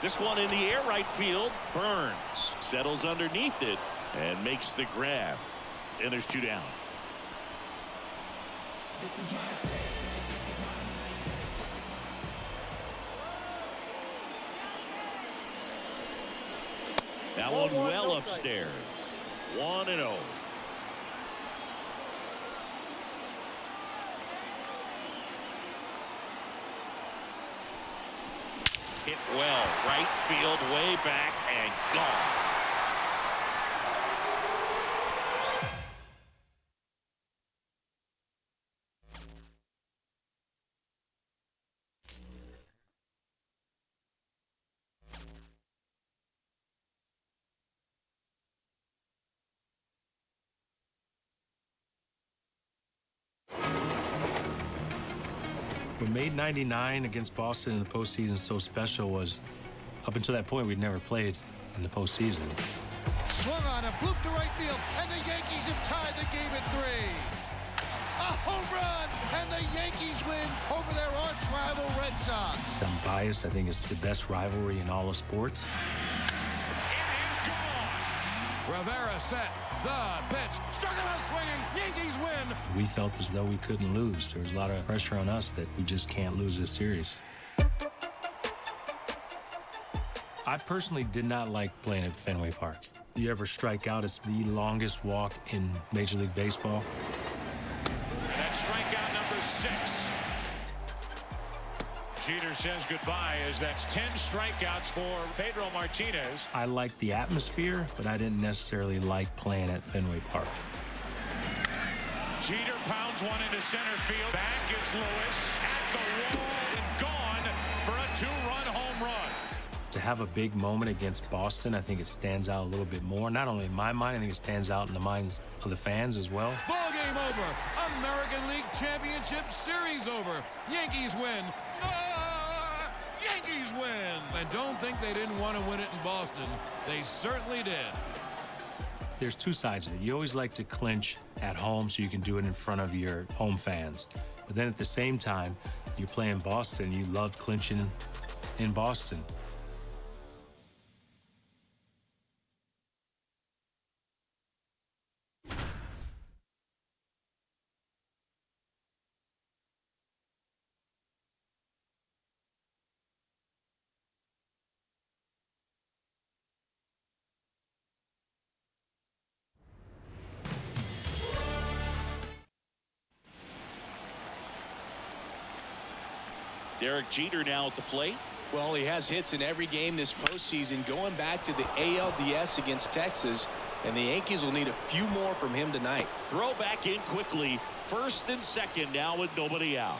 Speaker 5: This one in the air right field. Burns settles underneath it and makes the grab. And there's two down. That one well upstairs. 1-0. Hit well, right field, way back, and gone.
Speaker 1: What made '99 against Boston in the postseason so special was, up until that point, we'd never played in the postseason.
Speaker 12: Swung on and blooped to right field, and the Yankees have tied the game at 3. A home run, and the Yankees win over their arch-rival Red Sox.
Speaker 1: I'm biased. I think it's the best rivalry in all of sports.
Speaker 12: It is gone. Rivera set. The pitch. Struck him out swinging. Yankees win.
Speaker 1: We felt as though we couldn't lose. There was a lot of pressure on us that we just can't lose this series. I personally did not like playing at Fenway Park. You ever strike out, it's the longest walk in Major League Baseball.
Speaker 13: That's strikeout number 6. Jeter says goodbye as that's 10 strikeouts for Pedro Martinez.
Speaker 1: I liked the atmosphere, but I didn't necessarily like playing at Fenway Park.
Speaker 13: Jeter pounds one into center field. Back is Lewis at the wall and gone for a 2-run home run.
Speaker 1: To have a big moment against Boston, I think it stands out a little bit more. Not only in my mind, I think it stands out in the minds of the fans as well.
Speaker 12: Ball game over. American League Championship Series over. Yankees win. Yankees win. And don't think they didn't want to win it in Boston. They certainly did.
Speaker 1: There's two sides of it. You always like to clinch at home so you can do it in front of your home fans. But then at the same time, you're playing Boston. You love clinching in Boston.
Speaker 5: Derek Jeter now at the plate.
Speaker 6: Well, he has hits in every game this postseason, going back to the ALDS against Texas, and the Yankees will need a few more from him tonight.
Speaker 5: Throw back in quickly. First and second now with nobody out.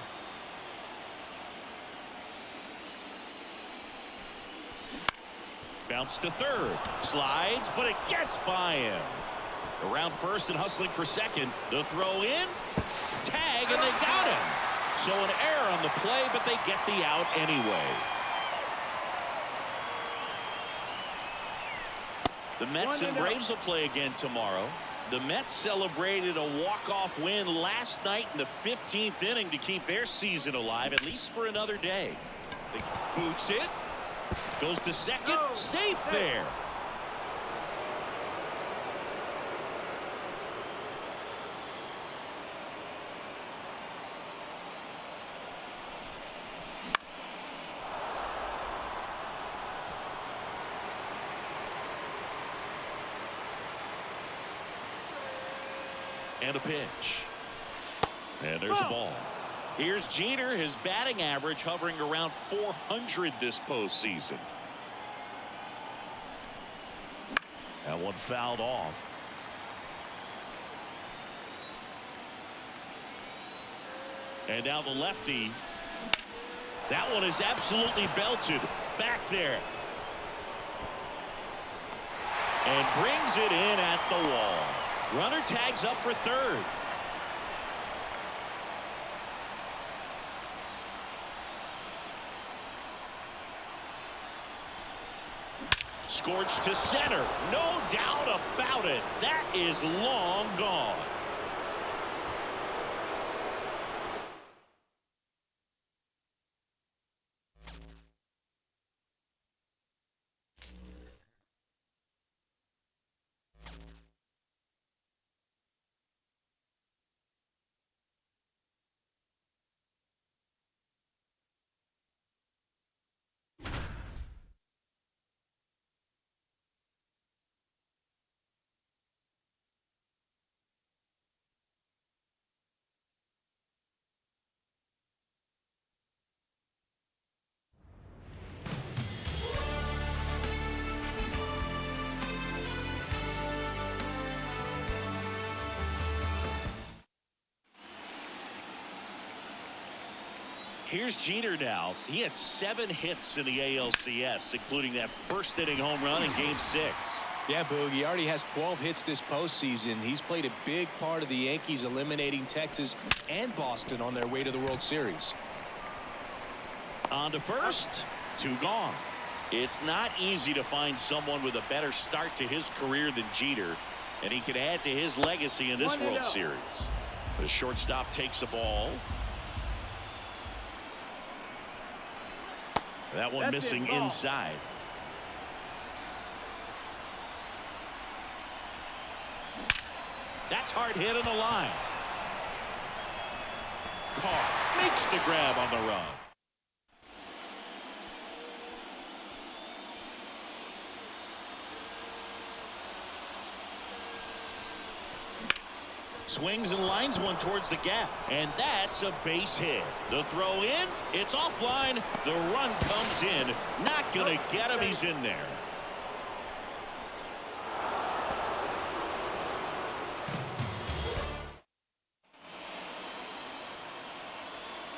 Speaker 5: Bounce to third. Slides, but it gets by him. Around first and hustling for second. The throw in. Tag, and they got him. So an error on the play, but they get the out anyway. The Mets and Braves will play again tomorrow. The Mets celebrated a walk-off win last night in the 15th inning to keep their season alive, at least for another day. They boots it. Goes to second. Safe there. And a pitch. And there's the ball. Here's Jeter, his batting average hovering around 400 this postseason. That one fouled off. And now the lefty. That one is absolutely belted back there. And brings it in at the wall. Runner tags up for third. Scorched to center. No doubt about it. That is long gone. Here's Jeter now. He had 7 hits in the ALCS, including that first inning home run in Game 6.
Speaker 6: Yeah, Boog, he already has 12 hits this postseason. He's played a big part of the Yankees eliminating Texas and Boston on their way to the World Series.
Speaker 5: On to first, 2 gone. It's not easy to find someone with a better start to his career than Jeter, and he can add to his legacy in this World Series. The shortstop takes the ball. That one missing inside. That's hard hit in the line. Carr makes the grab on the run. Swings and lines one towards the gap, and that's a base hit. The throw in, it's offline. The run comes in. Not going to get him. He's in there.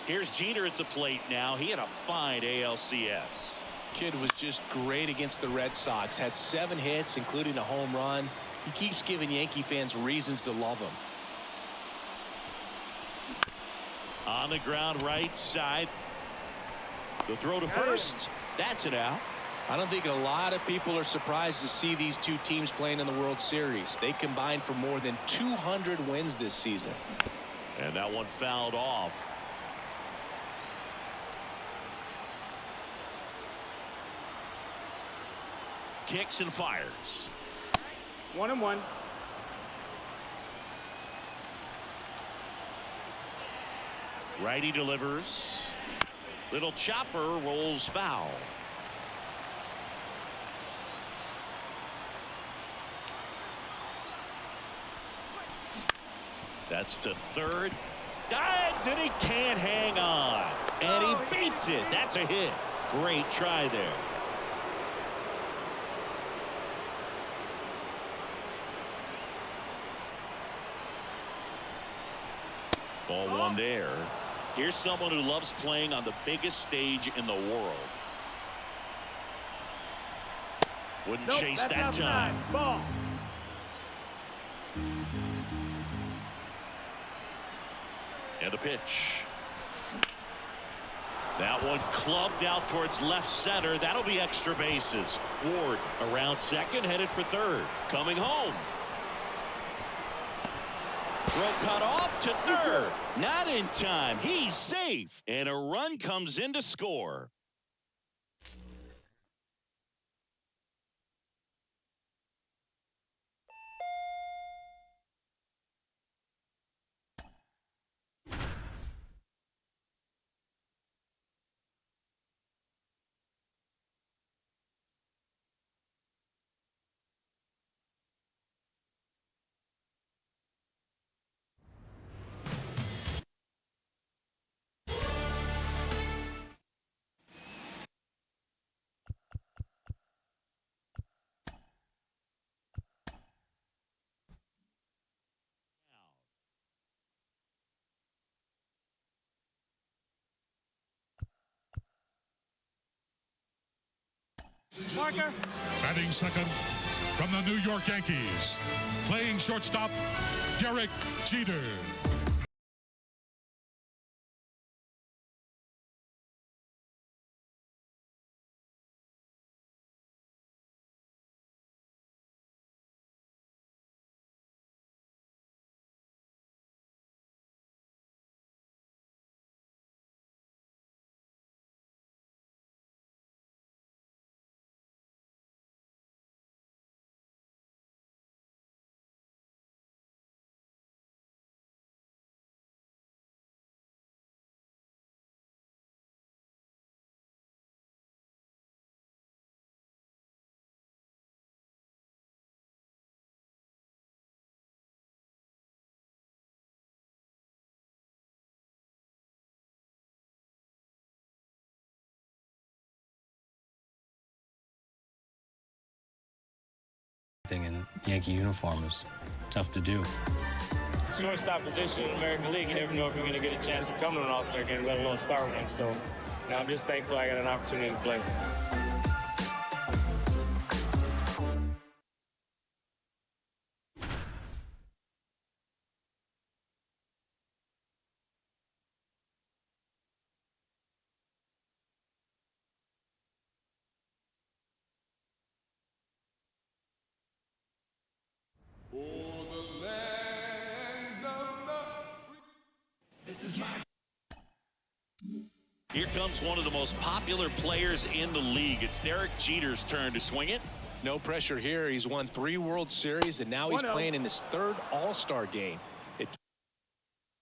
Speaker 5: Here's Jeter at the plate now. He had a fine ALCS.
Speaker 6: Kid was just great against the Red Sox. Had 7 hits, including a home run. He keeps giving Yankee fans reasons to love him.
Speaker 5: On the ground right side. The throw to first. That's it out.
Speaker 6: I don't think a lot of people are surprised to see these two teams playing in the World Series. They combined for more than 200 wins this season.
Speaker 5: And that one fouled off. Kicks and fires.
Speaker 14: 1-1.
Speaker 5: Righty delivers. Little chopper rolls foul. That's to third. Dives and he can't hang on. And he beats it. That's a hit. Great try there. Ball one there. Here's someone who loves playing on the biggest stage in the world. Wouldn't chase that time.
Speaker 14: Ball.
Speaker 5: And a pitch. That one clubbed out towards left center. That'll be extra bases. Ward around second, headed for third. Coming home. Throw cut off to third. Not in time. He's safe. And a run comes in to score.
Speaker 14: Parker.
Speaker 15: Batting second from the New York Yankees, playing shortstop, Derek Jeter.
Speaker 1: Thing in Yankee uniform is tough to do.
Speaker 16: Shortstop position in the American League, you never know if you're going to get a chance to come to an All-Star game, let alone start one. So, I'm just thankful I got an opportunity to play.
Speaker 5: Here comes one of the most popular players in the league. It's Derek Jeter's turn to swing it.
Speaker 6: No pressure here. He's won 3 World Series, and now he's playing in his 3rd All-Star game. At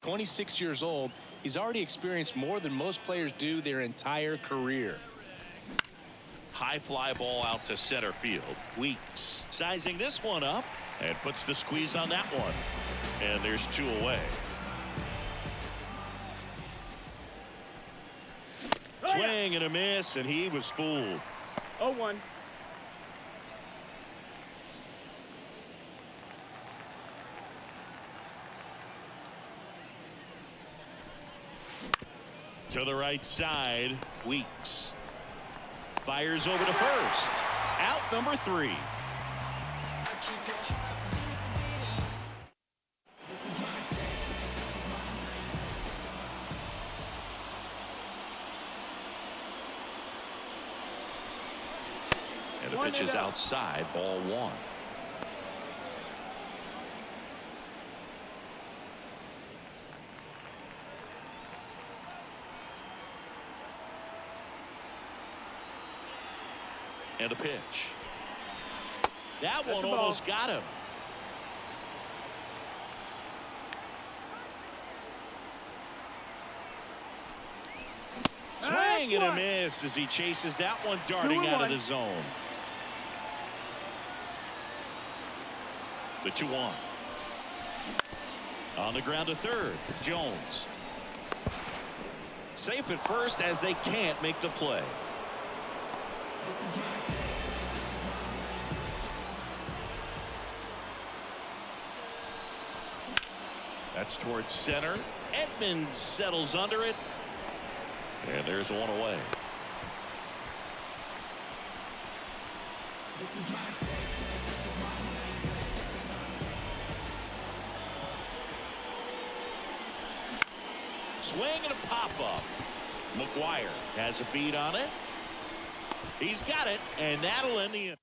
Speaker 6: 26 years old, he's already experienced more than most players do their entire career.
Speaker 5: High fly ball out to center field. Weeks sizing this one up and puts the squeeze on that one. And there's 2 away. Swing and a miss, and he was fooled.
Speaker 14: 0-1.
Speaker 5: To the right side, Weeks. Fires over to first. Out number 3. And the pitch is outside, ball 1. And the pitch. That one almost got him. Swing and a miss as he chases that one darting out of the zone. The 2-1. On the ground to third, Jones. Safe at first as they can't make the play. That's towards center. Edmonds settles under it. And there's one away. Swing and a pop-up. McGuire has a beat on it. He's got it, and that'll end the inning.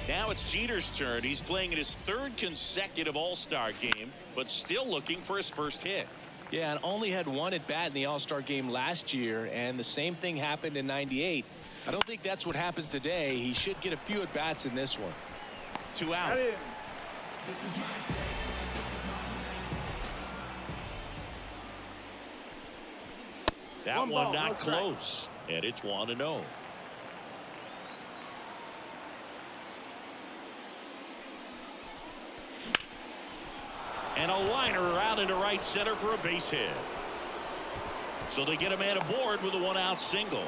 Speaker 5: Now it's Jeter's turn. He's playing in his 3rd consecutive All-Star game, but still looking for his first hit.
Speaker 6: Yeah, and only had 1 at bat in the All-Star game last year, and the same thing happened in '98. I don't think that's what happens today. He should get a few at bats in this one.
Speaker 5: 2 out. That one not close, and it's 1-0. And a liner around into right center for a base hit. So they get a man aboard with a 1-out single.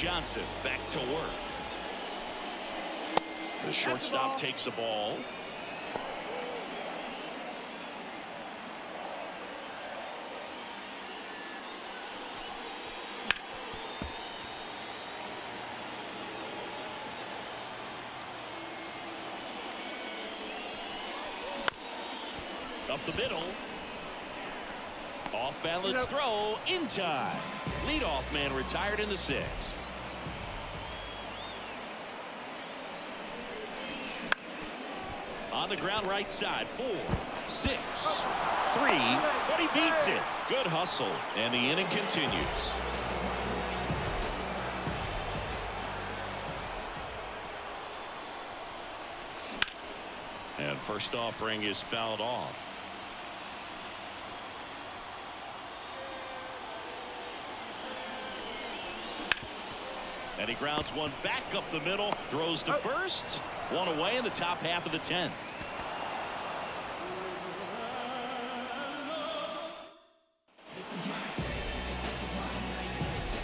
Speaker 5: Johnson back to work. The shortstop takes a ball. Up the middle. Off balance throw in time. Leadoff man retired in the 6th. On the ground right side. 4, 6, 3. But he beats it. Good hustle. And the inning continues. And first offering is fouled off. And he grounds one back up the middle, throws to first, one away in the top half of the 10th.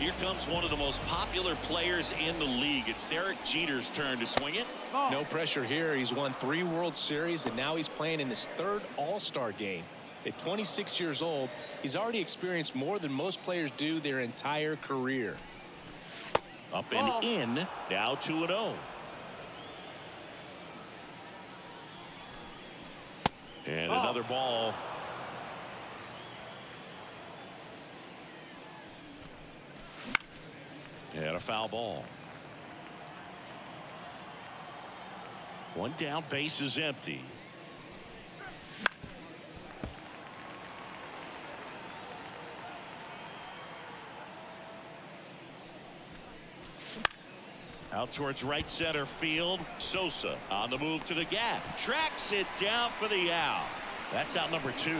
Speaker 5: Here comes one of the most popular players in the league. It's Derek Jeter's turn to swing it.
Speaker 6: No pressure here. He's won 3 World Series, and now he's playing in his 3rd All-Star game. At 26 years old, he's already experienced more than most players do their entire career.
Speaker 5: Up and in, now 2-0. And another ball. And a foul ball. One down, base is empty. Out towards right center field. Sosa on the move to the gap. Tracks it down for the out. That's out number 2.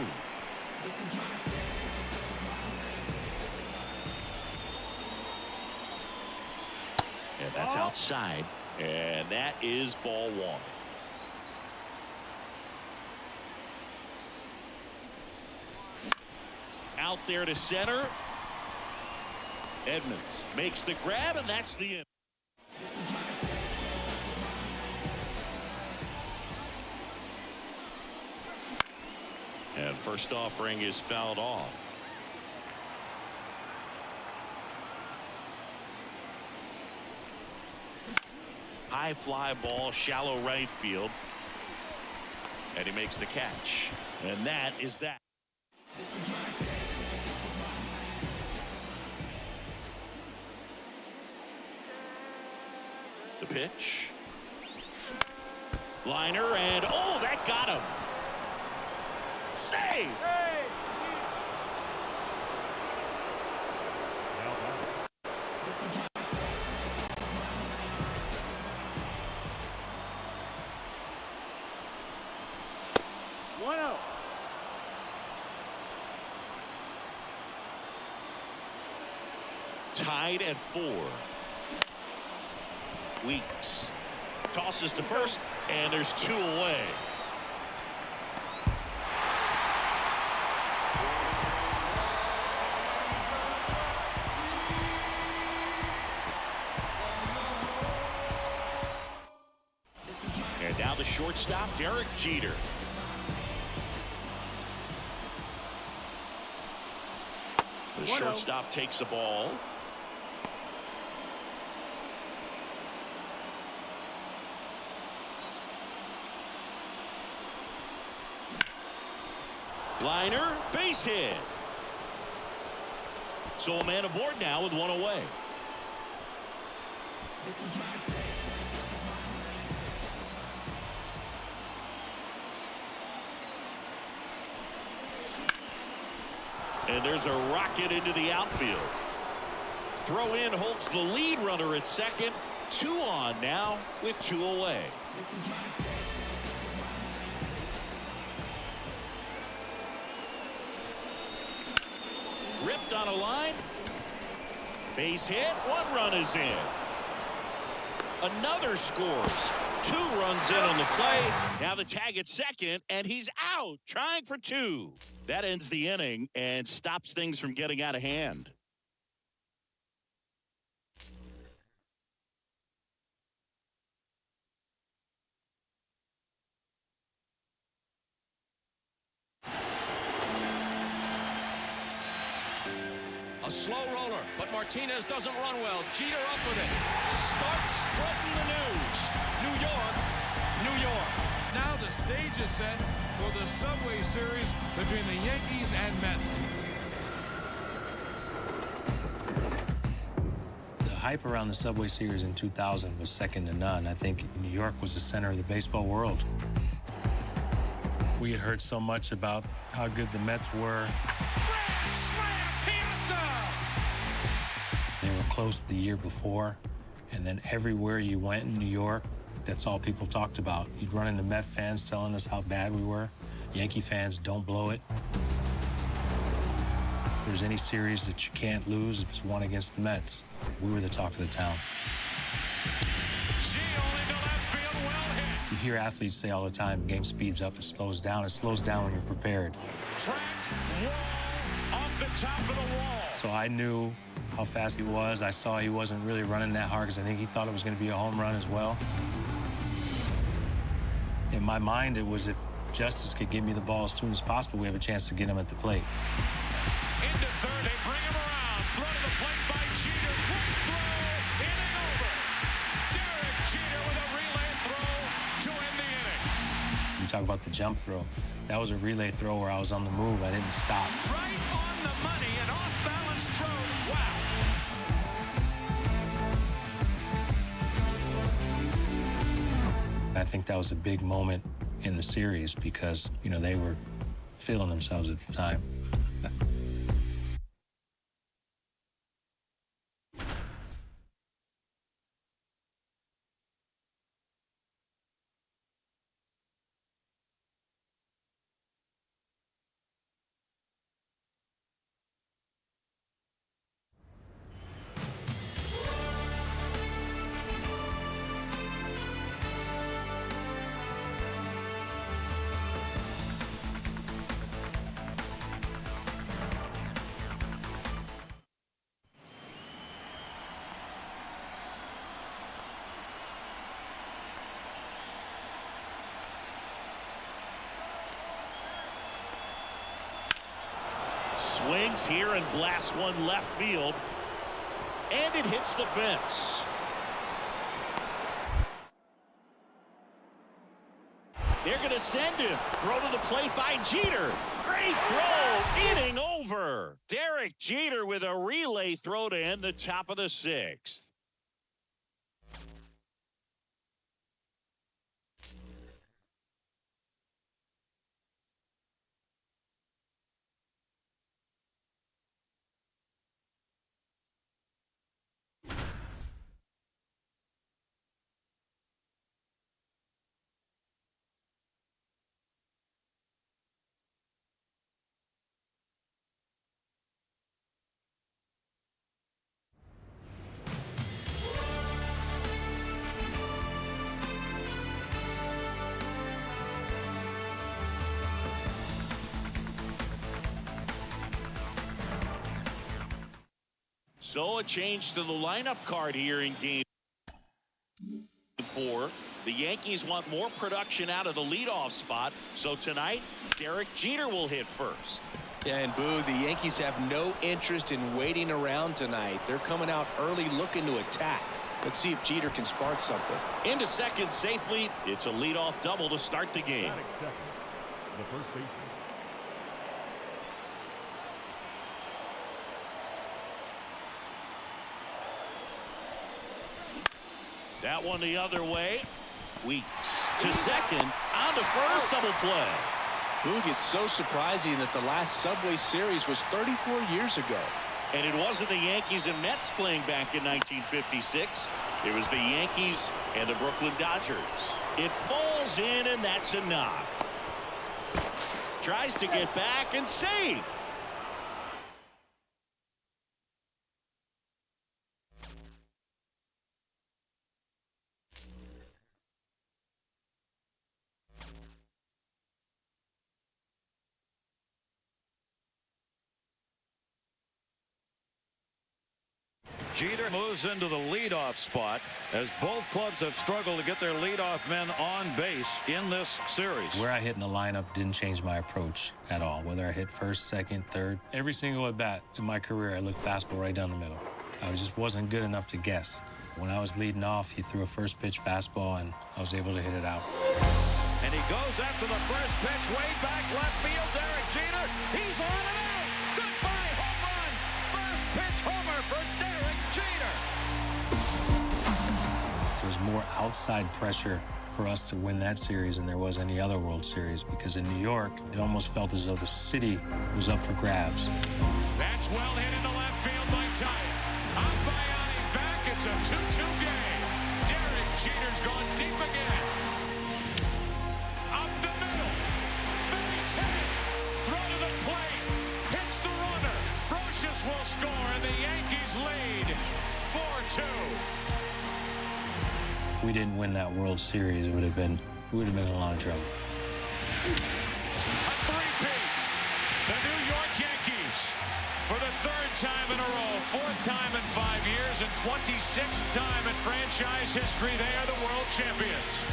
Speaker 5: And that's outside. And that is ball 1. Out there to center. Edmonds makes the grab, and that's the end. And first offering is fouled off. High fly ball, shallow right field. And he makes the catch. And that is that. The pitch. Liner, and oh, that got him. Save. Tied at 4. Weeks tosses to first, and there's 2 away. And now the shortstop, Derek Jeter. The shortstop takes the ball. Liner, base hit. So a man aboard now with 1 away. And there's a rocket into the outfield. Throw in holds the lead runner at second. 2 on now with 2 away. Ripped on a line. Base hit. 1 run is in. Another scores. 2 runs in on the play. Now the tag at second, and he's out trying for 2. That ends the inning and stops things from getting out of hand.
Speaker 11: A slow roller, but Martinez doesn't run well. Jeter up with it. Starts spreading the news. New York, New York.
Speaker 17: Now the stage is set for the Subway Series between the Yankees and Mets.
Speaker 1: The hype around the Subway Series in 2000 was second to none. I think New York was the center of the baseball world. We had heard so much about how good the Mets were.
Speaker 13: Grand slam, Piazza!
Speaker 1: They were close the year before, and then everywhere you went in New York, that's all people talked about. You'd run into Met fans telling us how bad we were. Yankee fans, don't blow it. If there's any series that you can't lose, it's one against the Mets. We were the talk of the town. You hear athletes say all the time, game speeds up, it slows down. It slows down when you're prepared.
Speaker 13: Track wall off the top of the wall.
Speaker 1: So I knew how fast he was. I saw he wasn't really running that hard because I think he thought it was going to be a home run as well. In my mind, it was if Justice could give me the ball as soon as possible, we have a chance to get him at the plate.
Speaker 13: Into third, they bring him around. Throw to the plate by Jeter. Quick throw, inning over. Derek Jeter with a relay throw to end the inning.
Speaker 1: You talk about the jump throw. That was a relay throw where I was on the move. I didn't stop.
Speaker 13: Right on the money, an off-balance throw. Wow.
Speaker 1: I think that was a big moment in the series because, you know, they were feeling themselves at the time.
Speaker 5: Swings here and blasts one left field. And it hits the fence. They're going to send him. Throw to the plate by Jeter. Great throw. Inning over. Derek Jeter with a relay throw to end the top of the sixth. So a change to the lineup card here in game 4. The Yankees want more production out of the leadoff spot. So tonight, Derek Jeter will hit first.
Speaker 6: Yeah, and Boo, the Yankees have no interest in waiting around tonight. They're coming out early looking to attack. Let's see if Jeter can spark something.
Speaker 5: Into second safely. It's a leadoff double to start the game.
Speaker 15: The first baseman.
Speaker 5: That one the other way. Weeks to second. On to first, double play.
Speaker 6: Boo, it's so surprising that the last Subway Series was 34 years ago.
Speaker 5: And it wasn't the Yankees and Mets playing back in 1956. It was the Yankees and the Brooklyn Dodgers. It falls in, and that's a knock. Tries to get back and save.
Speaker 18: Jeter moves into the leadoff spot as both clubs have struggled to get their leadoff men on base in this series.
Speaker 1: Where I hit in the lineup didn't change my approach at all. Whether I hit first, second, third, every single at bat in my career, I looked fastball right down the middle. I just wasn't good enough to guess. When I was leading off, he threw a first pitch fastball, and I was able to hit it out.
Speaker 18: And he goes after the first pitch, way back left field. Derek Jeter, he's on and out. Goodbye, home run. First pitch homer for Derek Jeter.
Speaker 1: There was more outside pressure for us to win that series than there was any other World Series, because in New York, it almost felt as though the city was up for grabs.
Speaker 13: That's well hit into left field by Tyatt. Up by Yanni, back. It's a 2-2 game. Derek Jeter's gone deep again. Up the middle. Base hit. Throw to the plate. Hits the runner. Brocious will score, and the Yankees lead 4-2.
Speaker 1: If we didn't win that World Series, we would have been in a lot of trouble.
Speaker 13: A three-peat. The New York Yankees, for the third time in a row, fourth time in 5 years, and 26th time in franchise history, they are the world champions.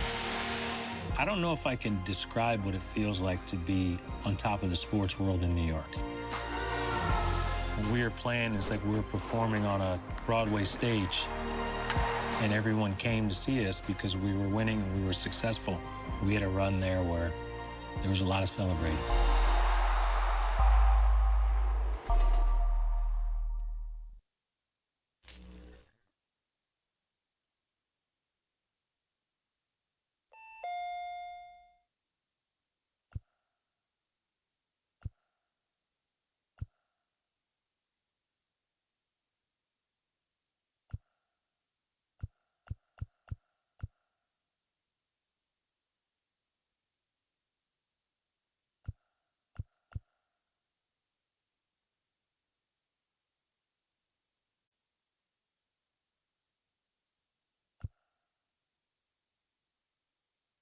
Speaker 1: I don't know if I can describe what it feels like to be on top of the sports world in New York. When we were playing, it's like we were performing on a Broadway stage, and everyone came to see us because we were winning and we were successful. We had a run there where there was a lot of celebrating.